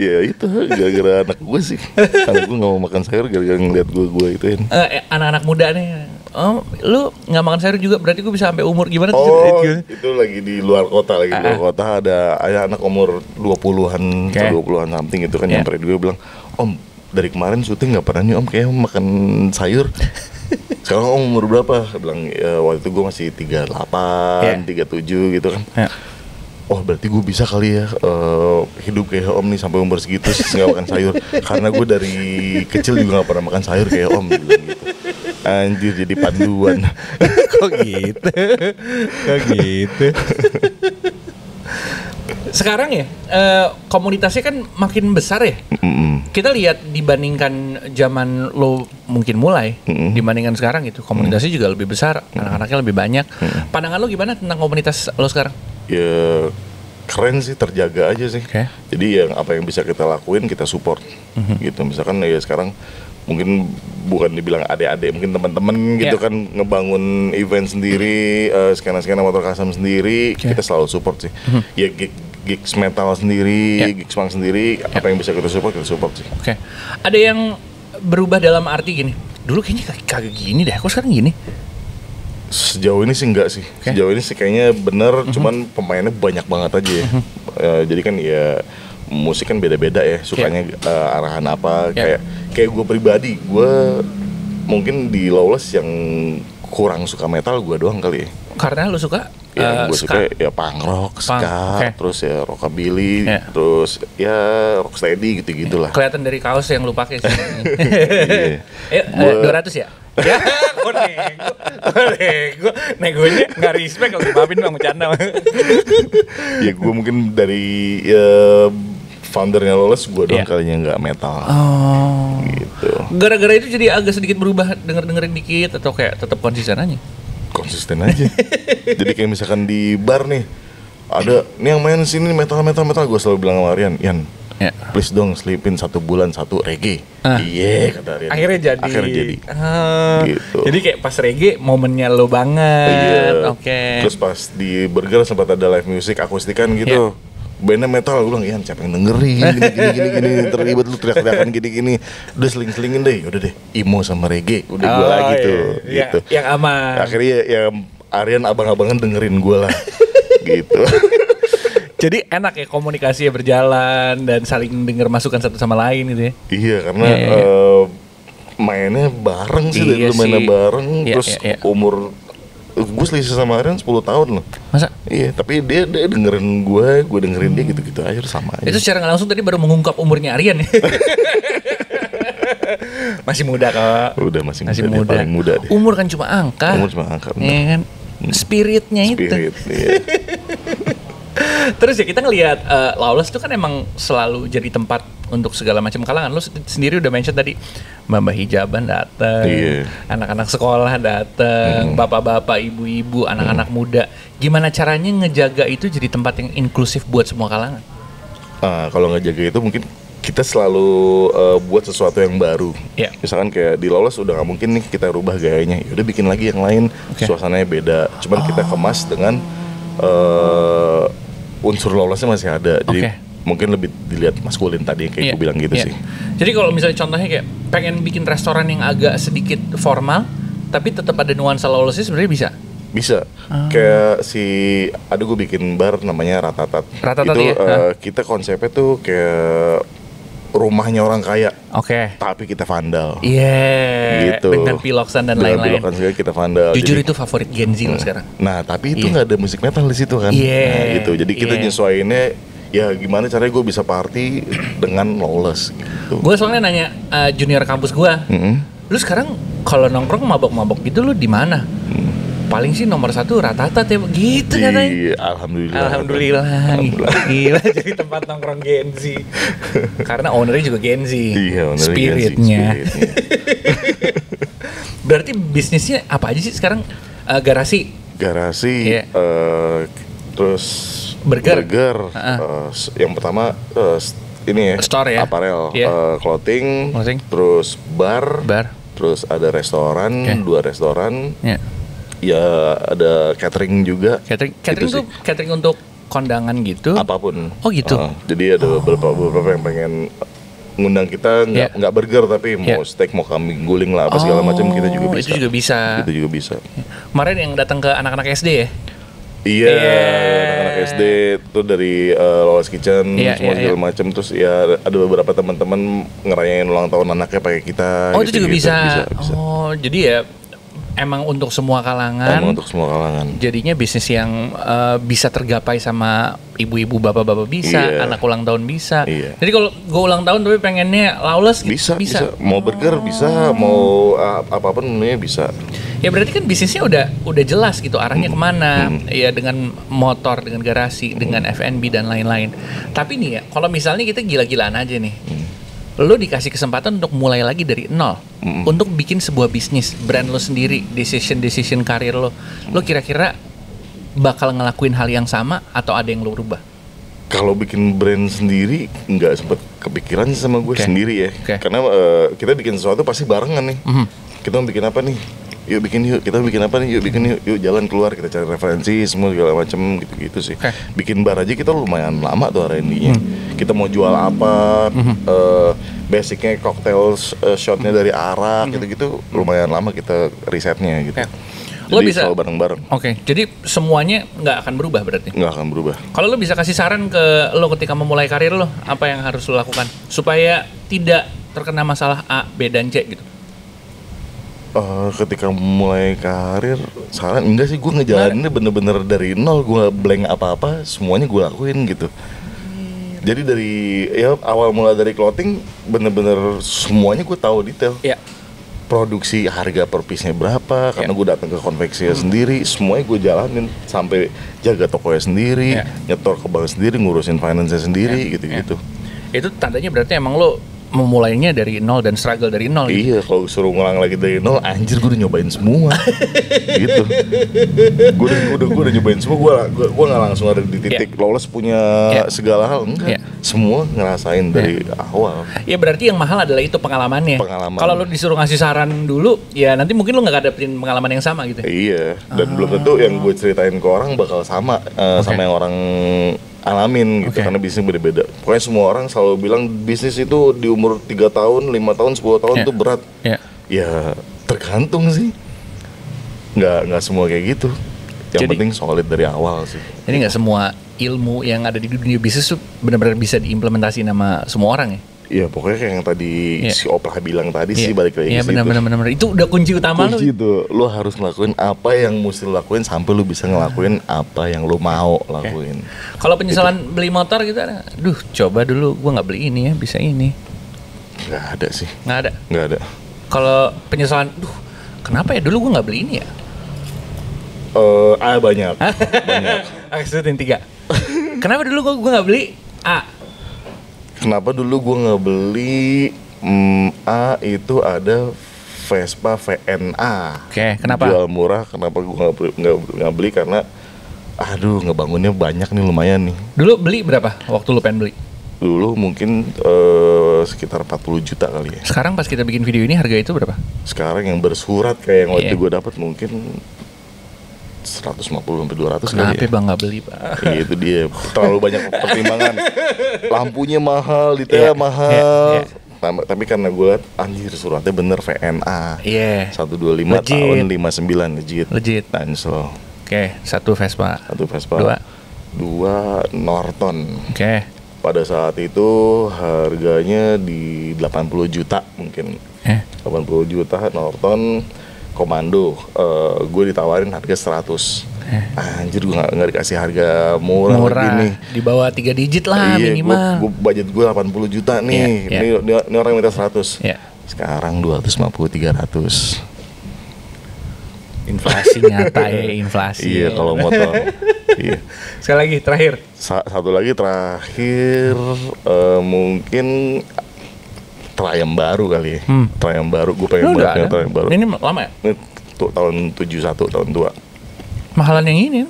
Ya itu gara-gara anak gue sih. Anak gue nggak mau makan sayur gara-gara ngeliat gue ituin. Anak-anak muda nih. Oh, lu nggak makan sayur juga berarti gue bisa sampai umur gimana tuh? Oh, ceritanya? itu lagi di luar kota, di luar kota ada anak umur 20-an, Oke. 20-an something itu kan Yeah. nyamperin gue bilang, "Om, dari kemarin syuting nggak pernah nih Om kayak makan sayur." Sekarang Om umur berapa? Dia bilang, ya, waktu itu gue masih 38, Yeah. 37 gitu kan. Ya. oh berarti gue bisa kali ya hidup kayak Om nih sampai umur segitu nggak makan sayur, karena gue dari kecil juga nggak pernah makan sayur kayak Om gitu. Anjir, jadi panduan. Kok gitu? Kok gitu? Sekarang ya komunitasnya kan makin besar ya. Kita lihat dibandingkan zaman lo mungkin mulai, dibandingkan sekarang gitu, komunitasnya juga lebih besar, anak-anaknya lebih banyak. Pandangan lo gimana tentang komunitas lo sekarang? Ya keren sih, terjaga aja sih. Okay. Jadi yang apa yang bisa kita lakuin kita support gitu. Misalkan ya sekarang mungkin bukan dibilang adik-adik, mungkin teman-teman gitu kan ngebangun event sendiri, skena-skena motor custom sendiri, kita selalu support sih. Ya gigs metal sendiri, gigs punk sendiri, apa yang bisa kita support sih. Oke. Ada yang berubah dalam arti gini, dulu kayaknya kagak gini deh, kok sekarang gini? Sejauh ini sih enggak sih. Sejauh ini sih kayaknya bener, cuman pemainnya banyak banget aja ya. Jadi kan ya musik kan beda-beda ya, sukanya arahan apa. Kayak gue pribadi, gue mungkin di Lawless yang kurang suka metal gue doang kali ya. Karena lu suka? Yang gue suka ya punk rock, ska, terus ya rockabilly, terus ya rocksteady gitu-gitulah. Kelihatan dari kaos yang lu pakai sih. Iya. 200 ya? Ya, kok negonya nggak respect kalau dimaafin bang, bercanda. Ya gue mungkin dari foundernya Lawless gue doang kalinya nggak metal. Oh. Gitu. Gara-gara itu jadi agak sedikit berubah, dengerin dikit atau kayak tetap konsisten aja? Konsisten aja. Jadi kayak misalkan di bar nih ada nih yang main sini metal, gue selalu bilang sama Aryan, please dong selipin 1 bulan 1 reggae. Iya kata Aryan. Akhirnya jadi. Gitu. Jadi kayak pas reggae momennya lo banget. Oke. Terus pas di Burger sempat ada live music akustikan gitu. Bandnya metal, gue bilang, Ian siapa yang dengerin gini terlibat lu teriak-teriakan gini udah seling-selingin deh, udah deh emo sama reggae, udah gue lagi tuh gitu. Yang aman. Akhirnya ya Aryan abang-abangan dengerin gue lah gitu. Jadi enak ya komunikasinya berjalan dan saling denger masukan satu sama lain gitu ya. Iya karena mainnya bareng sih, dari mainnya bareng terus umur gue selisih sama Aryan 10 tahun loh. Masa? Iya, tapi dia dengerin gue dengerin dia gitu-gitu aja sama aja. Itu secara nggak langsung tadi baru mengungkap umurnya Aryan ya. Masih muda kok. Udah masih muda. Paling muda deh. Umur kan cuma angka. Iya kan? Spiritnya itu. Iya. Terus ya kita ngelihat Lawless itu kan emang selalu jadi tempat untuk segala macam kalangan. Lo sendiri udah mention tadi mbak hijaban datang, anak-anak sekolah datang, bapak-bapak, ibu-ibu, anak-anak muda. Gimana caranya ngejaga itu jadi tempat yang inklusif buat semua kalangan? Kalau ngejaga itu mungkin kita selalu buat sesuatu yang baru. Misalkan kayak di Lawless udah nggak mungkin nih kita rubah gayanya. Yaudah bikin lagi yang lain, suasananya beda. Cuman kita kemas dengan unsur Lawlessnya masih ada. Jadi mungkin lebih dilihat maskulin tadi kayak gue bilang gitu sih. Jadi kalau misalnya contohnya kayak pengen bikin restoran yang agak sedikit formal tapi tetap ada nuansa Lawlessnya, sebenarnya bisa. Kayak ada gue bikin bar namanya Ratatat itu kita konsepnya tuh kayak rumahnya orang kaya, tapi kita vandal. Gitu. Dengan piloksan dan lain-lain. Piloksan juga kita vandal. Jujur itu favorit Gen Z loh sekarang. Nah tapi itu nggak ada musik metal di situ kan. Nah, gitu. Jadi kita nyesuainnya ya gimana caranya gue bisa party dengan Lawless gitu. Gue soalnya nanya junior kampus gue, lu sekarang kalau nongkrong mabok-mabok gitu lu di mana? Paling sih nomor 1 Ratatat ya gitu katanya. Alhamdulillah. Gila jadi tempat nongkrong Gen Z. Karena ownernya juga Gen Z. Spiritnya. Berarti bisnisnya apa aja sih sekarang? Garasi. Terus burger. Yang pertama ini ya, store ya, apparel, clothing, terus bar, terus ada restoran, 2 restoran. Ya ada catering juga. Catering tuh catering untuk kondangan gitu. Apapun. Oh gitu. Jadi ada beberapa yang pengen ngundang kita nggak burger tapi mau steak, mau kambing guling lah apa segala macam, kita juga bisa. Itu juga bisa. Kemarin yang datang ke anak-anak SD ya? Iya, anak-anak SD tuh dari Lawless Kitchen semua segala macam. Terus ya ada beberapa teman-teman ngerayain ulang tahun anaknya pakai kita. Oh gitu, itu juga bisa. Oh jadi ya emang untuk semua kalangan. Emang untuk semua kalangan. Jadinya bisnis yang bisa tergapai sama ibu-ibu, bapak-bapak bisa, anak ulang tahun bisa. Jadi kalau gue ulang tahun tapi pengennya Lawless bisa. Mau burger bisa, mau apapun menunya bisa. Ya berarti kan bisnisnya udah jelas gitu arahnya kemana. Ya dengan motor, dengan garasi, dengan F&B dan lain-lain. Tapi nih ya, kalau misalnya kita gila-gilaan aja nih. Lo dikasih kesempatan untuk mulai lagi dari nol, untuk bikin sebuah bisnis, brand lo sendiri, decision karir lo kira-kira bakal ngelakuin hal yang sama atau ada yang lo rubah? Kalau bikin brand sendiri nggak sempet kepikiran sama gue sendiri ya, karena kita bikin sesuatu pasti barengan nih. Kita mau bikin apa nih? Yuk bikin yuk, kita bikin apa nih? Yuk bikin yuk jalan keluar, kita cari referensi semua segala macam gitu sih. Bikin bar aja kita lumayan lama tuh R&D-nya. Kita mau jual apa, basicnya cocktail shotnya dari arak gitu-gitu lumayan lama kita risetnya gitu. Lo jadi bisa selalu bareng-bareng. Jadi semuanya nggak akan berubah berarti? Nggak akan berubah. Kalau lo bisa kasih saran ke lo ketika memulai karir lo, apa yang harus lo lakukan supaya tidak terkena masalah A, B, dan C gitu? Ketika mulai karir, saran enggak sih, gue ngejalaninnya bener-bener dari nol, gue blank apa-apa, semuanya gue lakuin gitu. Jadi dari awal mula dari clothing bener-bener semuanya gue tahu detail. Produksi harga per piece-nya berapa, karena gue datang ke konveksinya sendiri, semuanya gue jalanin sampai jaga tokonya sendiri, nyetor ke bank sendiri, ngurusin finance-nya sendiri gitu-gitu. Itu tandanya berarti emang lo memulainya dari nol dan struggle dari nol. Iya, kalau suruh ngulang lagi dari nol, anjir gue udah nyobain semua. Gitu. Gue udah nyobain semua, gue nggak langsung ada di titik Lawless punya segala hal, enggak. Semua ngerasain dari awal. Ya berarti yang mahal adalah itu pengalamannya. Kalau lo disuruh ngasih saran dulu, ya nanti mungkin lo nggak dapetin pengalaman yang sama gitu. Iya, dan belum tentu yang gue ceritain ke orang bakal sama sama yang orang alamin gitu, karena bisnis beda-beda. Pokoknya semua orang selalu bilang bisnis itu di umur 3 tahun, 5 tahun, 10 tahun itu berat. Ya tergantung sih. Nggak semua kayak gitu. Yang penting solid dari awal sih. Jadi nggak semua ilmu yang ada di dunia bisnis tuh benar-benar bisa diimplementasi sama semua orang ya? Iya, pokoknya kayak yang tadi si Oprah bilang tadi sih, balik lagi ke situ. Iya benar. Itu udah kunci utama lo. Kunci itu, lo harus ngelakuin apa yang mesti lo lakuin sampai lo bisa ngelakuin apa yang lo mau lakuin. Kalau penyesalan beli motor gitu, coba dulu gue nggak beli ini ya, bisa ini. Nggak ada sih. Nggak ada. Kalau penyesalan, kenapa ya dulu gue nggak beli ini ya? Banyak. Sebutin 3. Kenapa dulu gue nggak beli A? Kenapa dulu gue nggak beli A itu ada Vespa VNA. Kenapa? Jual murah. Kenapa gue nggak beli? Karena ngebangunnya banyak nih, lumayan nih. Dulu beli berapa waktu lu pengen beli? Dulu mungkin sekitar 40 juta kali ya. Sekarang pas kita bikin video ini harga itu berapa? Sekarang yang bersurat kayak yang waktu gue dapat mungkin 150 sampai 200 kali ya. Kenapa Bang nggak beli, Pak? Itu dia, terlalu banyak pertimbangan. Lampunya mahal, detailnya mahal. Tapi karena gue liat, anjir suratnya bener VNA. 125 tahun 59 legit. Tansel. 1 Vespa. 2 Norton. Pada saat itu harganya di 80 juta mungkin. 80 juta Norton Komando, gue ditawarin harga 100. Anjir, gue gak dikasih harga murah gini. Di bawah 3 digit lah minimal. Budget gue 80 juta nih. Ini orang minta 100. Sekarang 250-300. Inflasi nyata ya, inflasi. Iya, kalau motor. Iya. Sekali lagi terakhir. Satu lagi terakhir, mungkin Triumph baru kali ya. Triumph baru, gue pengen banget Triumph baru. Ini lama ya? Ini tahun 71, tahun tua. Mahalan yang ini?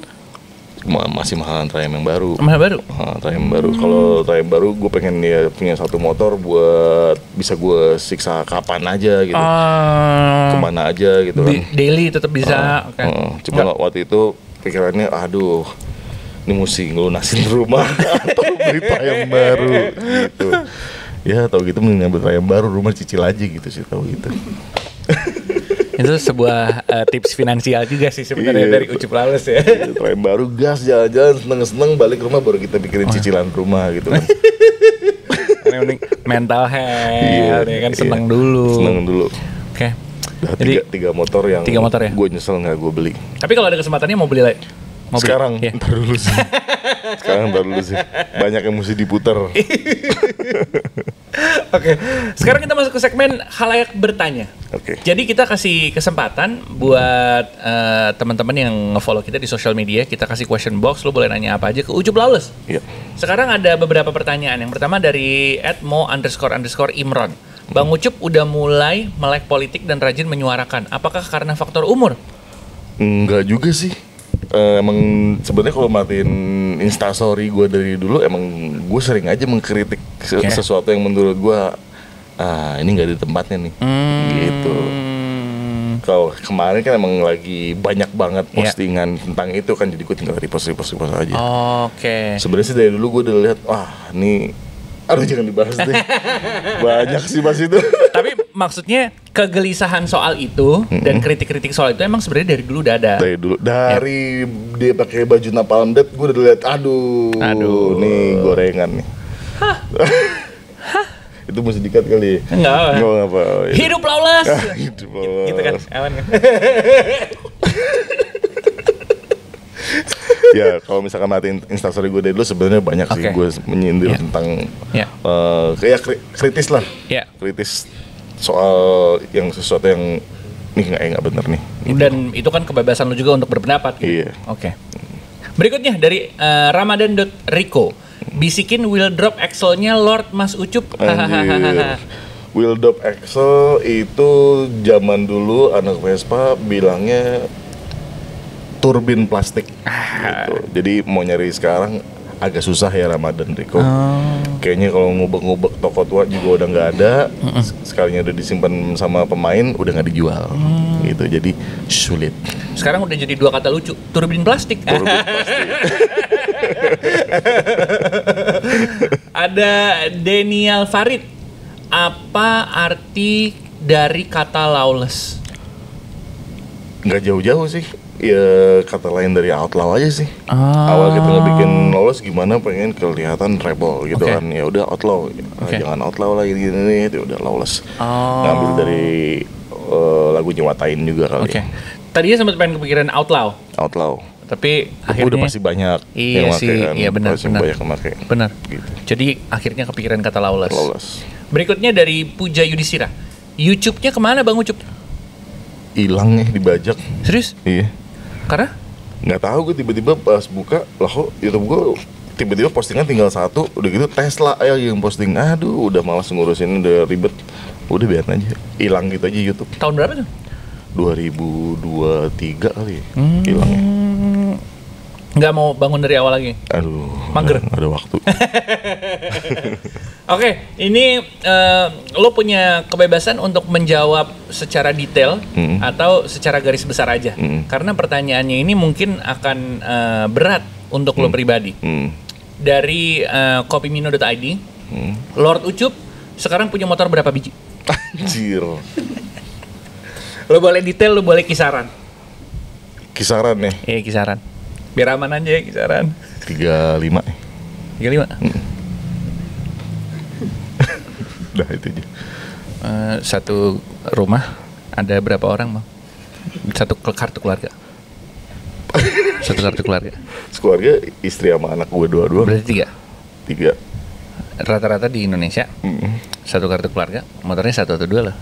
Masih mahalan Triumph yang baru. Mahal baru? Triumph baru. Kalau Triumph baru gue pengen ya punya satu motor buat bisa gue siksa kapan aja gitu. Kemana aja gitu kan. Daily tetap bisa. Cuma waktu itu pikirannya, ini mesti ngelunasin rumah atau beli Triumph baru gitu. Ya tau gitu mending ngambil Triumph baru, rumah cicil aja gitu sih, tau gitu. Itu sebuah tips finansial juga sih sebenarnya dari Ucup Lawless ya. Triumph baru, gas jalan-jalan, seneng-seneng, balik rumah baru kita pikirin cicilan rumah gitu kan. Mending mental health ya kan, seneng dulu. Seneng dulu. Tiga motor yang tiga motor ya? gue nyesel nggak gue beli. Tapi kalau ada kesempatannya mau beli lagi? Sekarang, ya. ntar dulu sih. Banyak yang mesti diputar. Oke, sekarang kita masuk ke segmen Khalayak Bertanya. Oke. Jadi kita kasih kesempatan buat teman-teman yang nge-follow kita di sosial media. Kita kasih question box, lo boleh nanya apa aja ke Ucup Lawless. Iya. Sekarang ada beberapa pertanyaan. Yang pertama dari @mo__imron. Bang Ucup udah mulai melek politik dan rajin menyuarakan. Apakah karena faktor umur? Enggak juga sih. Emang sebenarnya kalau matiin instastory gue dari dulu, emang gue sering aja mengkritik sesuatu yang menurut gue ini nggak di tempatnya nih, gitu. Kalau kemarin kan emang lagi banyak banget postingan tentang itu kan, jadi gue tinggal repost aja. Oke. Sebenarnya sih dari dulu gue udah lihat, wah ini, aduh jangan dibahas deh. Banyak sih pas itu. Tapi maksudnya kegelisahan soal itu dan kritik-kritik soal itu emang sebenarnya dari dulu udah ada. Dari dia pakai baju Napalm Death, gue udah lihat, aduh, nih gorengan nih. Hah? Itu mesti dikat kali. Enggak apa. Hidup Lawless. Hidup Lawless. Gitu kan, aman kan? Ya kalau misalkan matiin instastory gue dari dulu sebenarnya banyak sih gue menyindir tentang kayak kritis lah, kritis soal yang sesuatu yang ini nggak bener nih. Dan itu kan kebebasan lu juga untuk berpendapat. Gitu. Iya. Oke. Berikutnya dari Ramadan.Rico. Bisikin wheel drop axle-nya Lord Mas Ucup. Wheel drop axle itu zaman dulu anak Vespa bilangnya turbin plastik gitu. Jadi mau nyari sekarang agak susah ya Ramadan.Rico. Kayaknya kalau ngubek-ngubek toko tua juga udah nggak ada. Sekalinya udah disimpan sama pemain udah nggak dijual gitu. Jadi sulit. Sekarang udah jadi dua kata lucu, turbin plastik. Ada Daniel Farid. Apa arti dari kata lawless? Nggak jauh-jauh sih. Ya kata lain dari outlaw aja sih. Awal kita ngebikin lawless gimana pengen kelihatan rebel gitu kan. Ya udah outlaw. Jangan outlaw lagi gini itu udah lawless. Ngambil dari lagunya Watain juga kali. Tadinya sempat pengen kepikiran outlaw. Tapi akhirnya udah pasti banyak yang pakai kan. Iya benar. Banyak yang pakai. Benar. Gitu. Jadi akhirnya kepikiran kata lawless. Berikutnya dari Puja Yudhistira. YouTube-nya kemana Bang Ucup? Hilang nih, dibajak. Serius? Iya. Karena? Nggak tahu, gue tiba-tiba pas buka, lah kok YouTube gue tiba-tiba postingan tinggal satu, udah gitu Tesla yang posting. Aduh, udah malas ngurusin, udah ribet. Udah biarin aja, hilang gitu aja YouTube. Tahun berapa tuh? 2023 kali ya, hilangnya. Nggak mau bangun dari awal lagi? Aduh, mager. Nggak ada waktu. Oke, ini lo punya kebebasan untuk menjawab secara detail atau secara garis besar aja. Karena pertanyaannya ini mungkin akan berat untuk lo pribadi. Dari kopimino.id, Lord Ucup sekarang punya motor berapa biji? Anjir. Lo boleh detail, lo boleh kisaran. Kisaran nih? Iya, kisaran. Biar aman aja ya, kisaran. 35. 35? Udah itu aja. Satu rumah ada berapa orang, Bang? Satu kartu keluarga. Satu kartu keluarga. Sekeluarga istri sama anak gue dua-dua. Berarti 3. Rata-rata di Indonesia satu kartu keluarga, motornya 1 atau 2 lah.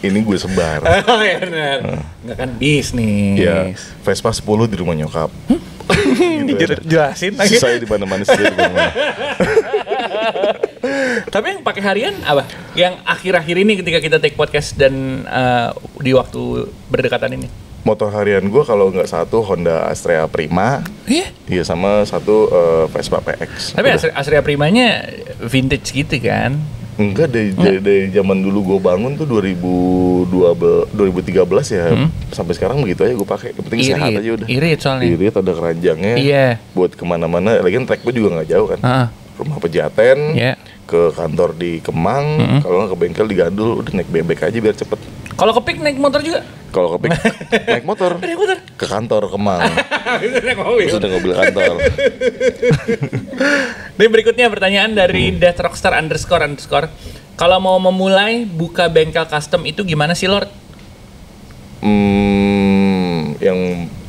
Ini gue sebar. Ya benar. Nggak kan bisnis. Ya, Vespa 10 di rumah nyokap. Gitu jelasin lagi. Saya di mana-mana sih di mana. Tapi yang pakai harian apa? Yang akhir-akhir ini ketika kita take podcast dan di waktu berdekatan ini. Motor harian gue kalau nggak satu Honda Astrea Prima. Iya sama satu Vespa PX. Tapi Astrea Primanya vintage gitu kan? Enggak, dari zaman dulu gue bangun tuh 2013 ya, sampai sekarang begitu aja gue pakai. Yang penting sehat aja udah. Irit soalnya. Irit, ada keranjangnya. Iya. Buat kemana-mana. Lagian trek gue juga nggak jauh kan. Rumah Pejaten, ke kantor di Kemang, kalau nggak ke bengkel di Gandul, udah naik bebek aja biar cepet. Kalau ke Pik naik motor juga? Kalau ke Pik naik motor. Ke kantor Kemang. Sudah mobil kantor. Ini berikutnya pertanyaan dari Death Rockstar ___. Kalau mau memulai buka bengkel custom itu gimana sih Lord?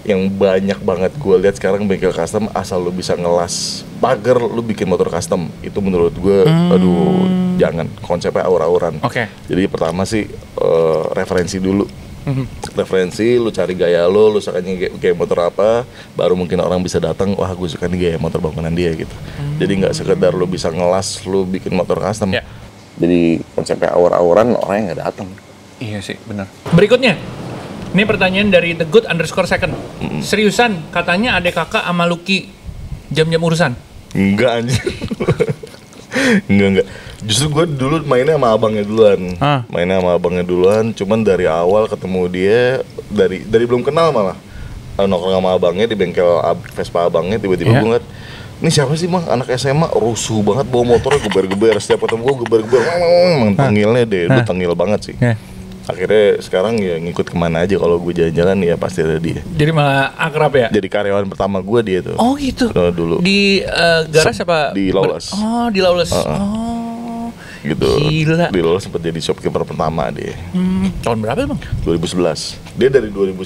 yang banyak banget gue lihat sekarang bengkel custom, asal lu bisa ngelas pagar lu bikin motor custom, itu menurut gue aduh jangan, konsepnya aur-auran. Jadi pertama sih referensi dulu. Referensi, lu cari gaya lu sukanya kayak motor apa, baru mungkin orang bisa datang, wah gue suka nih gaya motor bangunan dia gitu. Jadi nggak sekedar lu bisa ngelas, lu bikin motor custom. Jadi konsepnya aur-auran, orangnya nggak datang. Iya sih, benar. Berikutnya, ini pertanyaan dari The Good _2. Seriusan, katanya adek kakak sama Lucky jam-jam urusan? Enggak anjir. Enggak. Justru gue dulu mainnya sama abangnya duluan. Cuman dari awal ketemu dia, dari belum kenal malah nongkrong sama abangnya di bengkel Vespa abangnya, tiba-tiba gue ngeliat, ini siapa sih Bang, anak SMA rusuh banget bawa motornya, geber-geber, setiap ketemu gue geber-geber, emang tengilnya deh, lu tengil banget sih. Akhirnya sekarang ya ngikut kemana aja, kalau gue jalan-jalan ya pasti ada dia. Jadi malah akrab ya? Jadi karyawan pertama gue dia tuh. Oh gitu? Dulu. Di garasi apa? Di Lawless. Oh di Lawless. Gitu. Gila. Di Lawless sempat jadi shopkeeper pertama dia. Tahun berapa Bang? 2011. Dia dari 2009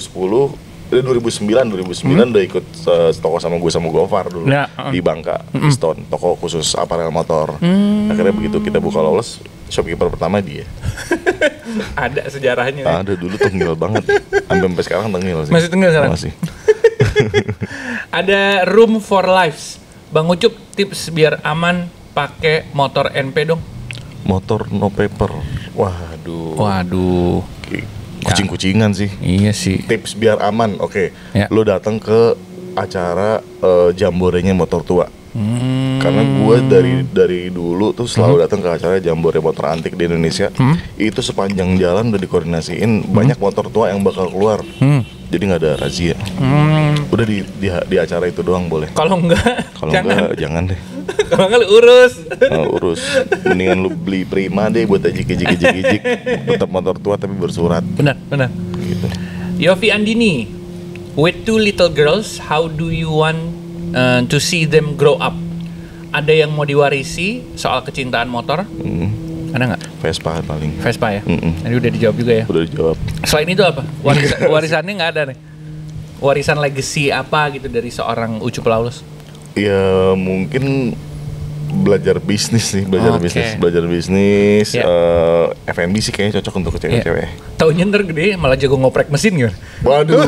udah ikut toko sama Gofar dulu di Bangka, Piston, toko khusus aparel motor. Akhirnya begitu kita buka Lawless, shopkeeper pertama dia. Ada sejarahnya. Ada, dulu tengil banget. Sampai sekarang tengil sih. Masih tengil sekarang? Masih. Ada Room for Lives. Bang Ucup, tips biar aman pakai motor NP dong. Motor no paper. Waduh. Kucing-kucingan sih. Iya sih. Tips biar aman, oke. Lo datang ke acara jamborenya motor tua. Karena gue dari dulu tuh selalu datang ke acara jambore motor antik di Indonesia. Itu sepanjang jalan udah dikoordinasiin, banyak motor tua yang bakal keluar. Jadi nggak ada razia. Udah di acara itu doang boleh. Kalau enggak jangan deh. Kalau enggak lu urus. Urus. Mendingan lu beli Prima deh buat ejik-ejik. Tetap motor tua tapi bersurat. Benar. Gitu. Yofi Andini, with 2 little girls, how do you want to see them grow up? Ada yang mau diwarisi soal kecintaan motor? Ada nggak? Vespa paling. Vespa ya? Tadi udah dijawab juga ya? Udah dijawab. Selain itu apa? Warisannya nggak ada nih? Warisan legacy apa gitu dari seorang Ucup Lawless? Ya mungkin belajar bisnis. F&B sih kayaknya cocok untuk cewek-cewek. Taunya ntar gede malah jago ngoprek mesin gitu. Waduh,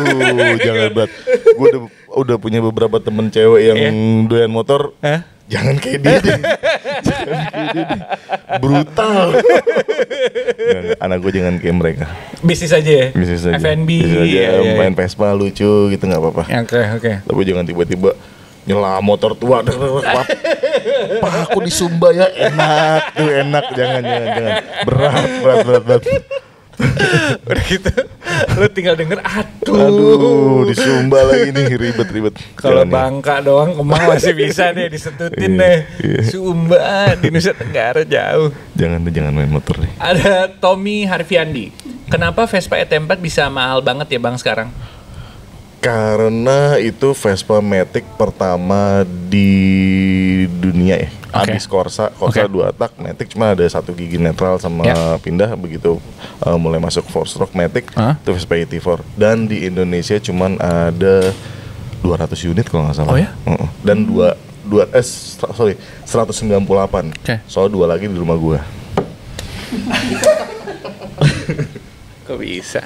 jangan banget. Gue udah punya beberapa temen cewek yang doyan motor. Jangan kayak dia deh. Brutal. Anak gue jangan kayak mereka. Bisnis aja ya? Bisnis aja. F&B. Main Vespa lucu gitu gak apa-apa. Oke. Tapi jangan tiba-tiba nyela motor tua. Pak aku di Sumba ya, enak. Jangan. Berat. Udah gitu lu tinggal denger aduh di Sumba lagi nih, ribet. Kalau Bangka doang Kemang masih bisa nih disetutin deh. Sumba di Nusa Tenggara jauh. Jangan main motor deh. Ada Tommy Harfiandi, kenapa Vespa ET4 bisa mahal banget ya Bang sekarang? Karena itu Vespa Matic pertama di dunia ya. Habis Corsa 2 tak, Matic cuma ada 1 gigi netral sama pindah. Begitu mulai masuk 4-stroke Matic, itu Vespa ET4. Dan di Indonesia cuma ada 200 unit kalau nggak salah. Oh ya? Dan 198. Soal 2 lagi di rumah gua. Kok bisa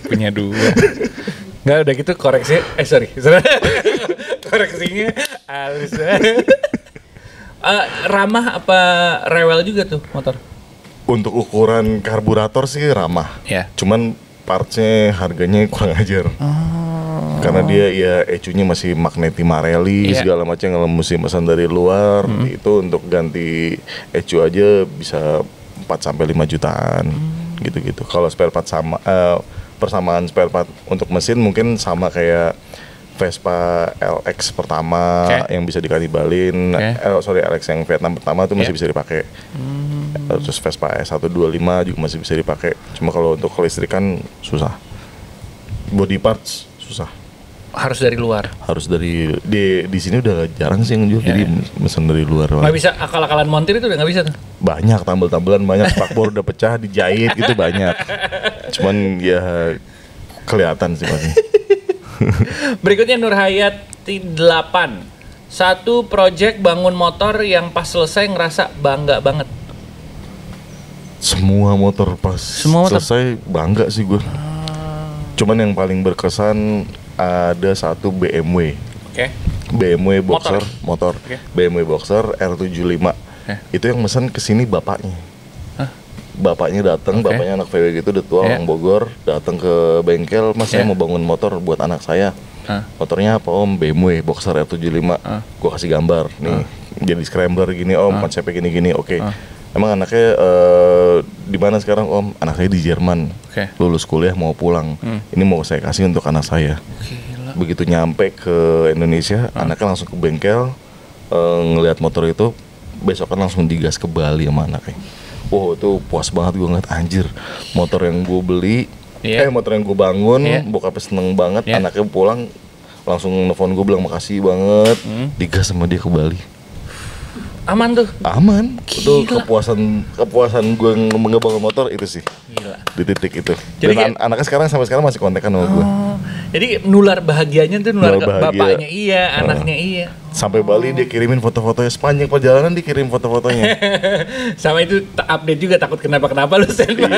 punya 2? Nggak, udah gitu koreksi. Koreksinya halus. Ramah apa rewel juga tuh motor? Untuk ukuran karburator sih ramah. Cuman partsnya harganya kurang ajar. Karena dia ya ECU-nya masih Magneti Marelli segala macam, kalau mesti pesan dari luar itu untuk ganti ECU aja bisa 4-5 jutaan. Gitu. Kalau spare part persamaan spare part untuk mesin mungkin sama kayak Vespa LX pertama yang bisa dikalibalin, LX yang Vietnam pertama tuh masih bisa dipakai. Terus Vespa S125 juga masih bisa dipakai. Cuma kalau untuk kelistrikan susah. Body parts susah. Harus dari luar. Harus dari di sini udah jarang sih yang jual, jadi pesan dari luar. Nggak bisa akal-akalan montir itu udah nggak bisa tuh. Banyak tambel-tambelan, banyak spakbor udah pecah dijahit gitu banyak. Cuman ya kelihatan sih pasti. Berikutnya Nurhayati 8. Satu project bangun motor yang pas selesai ngerasa bangga banget. Semua motor pas selesai bangga sih gue. Cuman yang paling berkesan ada satu BMW. Oke. BMW Boxer motor. Okay. BMW Boxer R75. Itu yang mesen kesini bapaknya. Bapaknya datang, bapaknya anak VW gitu, udah tua, orang Bogor, datang ke bengkel, Mas saya mau bangun motor buat anak saya. Motornya apa Om? BMW Boxer R75. Gua kasih gambar, nih jadi scrambler gini Om, konsepnya gini-gini, oke. Emang anaknya di mana sekarang Om? Anak saya di Jerman, lulus kuliah mau pulang. Ini mau saya kasih untuk anak saya. Begitu nyampe ke Indonesia, anaknya langsung ke bengkel, ngelihat motor itu, besok kan langsung digas ke Bali sama anaknya. Wow, itu puas banget gue ngeliat, anjir, motor yang gue beli, motor yang gue bangun, bokapnya seneng banget, anaknya pulang langsung nelfon gue bilang makasih banget, digas sama dia ke Bali. Aman tuh? Aman. Itu kepuasan gue ngebangun motor itu sih. Gila. Di titik itu. Jadi dan anaknya sampai sekarang masih kontekan sama gue. Jadi nular bahagianya tuh nular bapaknya anaknya iya. Sampai Bali dia kirimin foto-fotonya, sepanjang perjalanan dia kirim foto-fotonya. Sama itu update juga, takut kenapa-kenapa lu standby.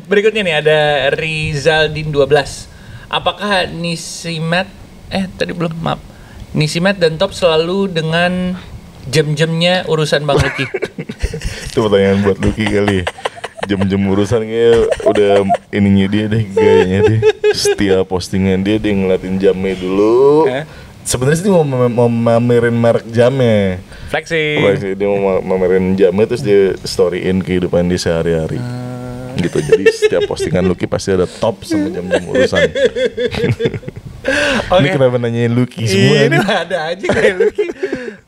Berikutnya nih ada Rizaldin 12. Apakah Nisimat Nisimat dan Top selalu dengan jam-jamnya urusan Bang Lucky? Itu pertanyaan buat Lucky kali. Jam-jam urusan kayak udah ininya dia deh, gayanya deh. Setiap postingan dia ngeliatin jamnya dulu. Sebenarnya sih mau mamerin merek jamnya. Flexing. Dia mau mamerin jamnya terus dia storyin kehidupan dia sehari-hari. Gitu. Jadi setiap postingan Lucky pasti ada Top sama jam-jam urusan. Ini kenapa nanyain Lucky semua? Ini ada aja kayak Lucky.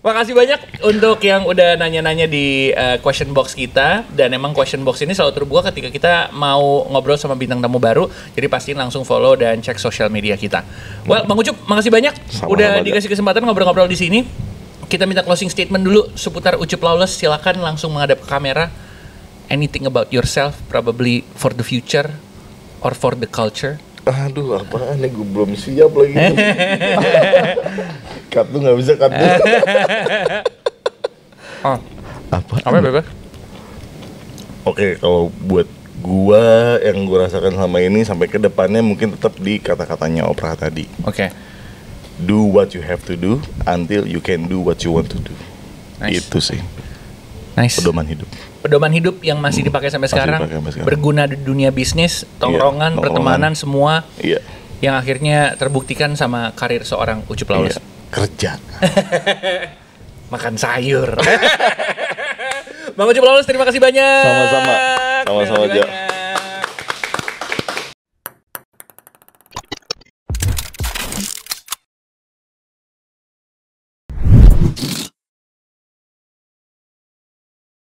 Makasih banyak untuk yang udah nanya-nanya di question box kita. Dan emang question box ini selalu terbuka ketika kita mau ngobrol sama bintang tamu baru. Jadi pastiin langsung follow dan cek sosial media kita. Well, Bang Ucup, makasih banyak udah dikasih kesempatan ngobrol-ngobrol di sini. Kita minta closing statement dulu seputar Ucup Lawless. Silakan langsung menghadap ke kamera. Anything about yourself, probably for the future or for the culture. Aduh, apaan nih, gue belum siap lagi. Cut tuh nggak bisa cut. Apa bebek? Oke, kalau buat gua yang gua rasakan selama ini sampai ke depannya mungkin tetap di kata-katanya Oprah tadi. Oke. Do what you have to do until you can do what you want to do. Nice. Itu sih. Nice. Pedoman hidup yang masih dipakai sampai sekarang, berguna di dunia bisnis, tongkrongan, pertemanan, semua. Iya. Yang akhirnya terbuktikan sama karir seorang Ucup Lawless. Kerja. Makan sayur. Bang Ucup Lawless, terima kasih banyak. Sama-sama. Sama-sama aja.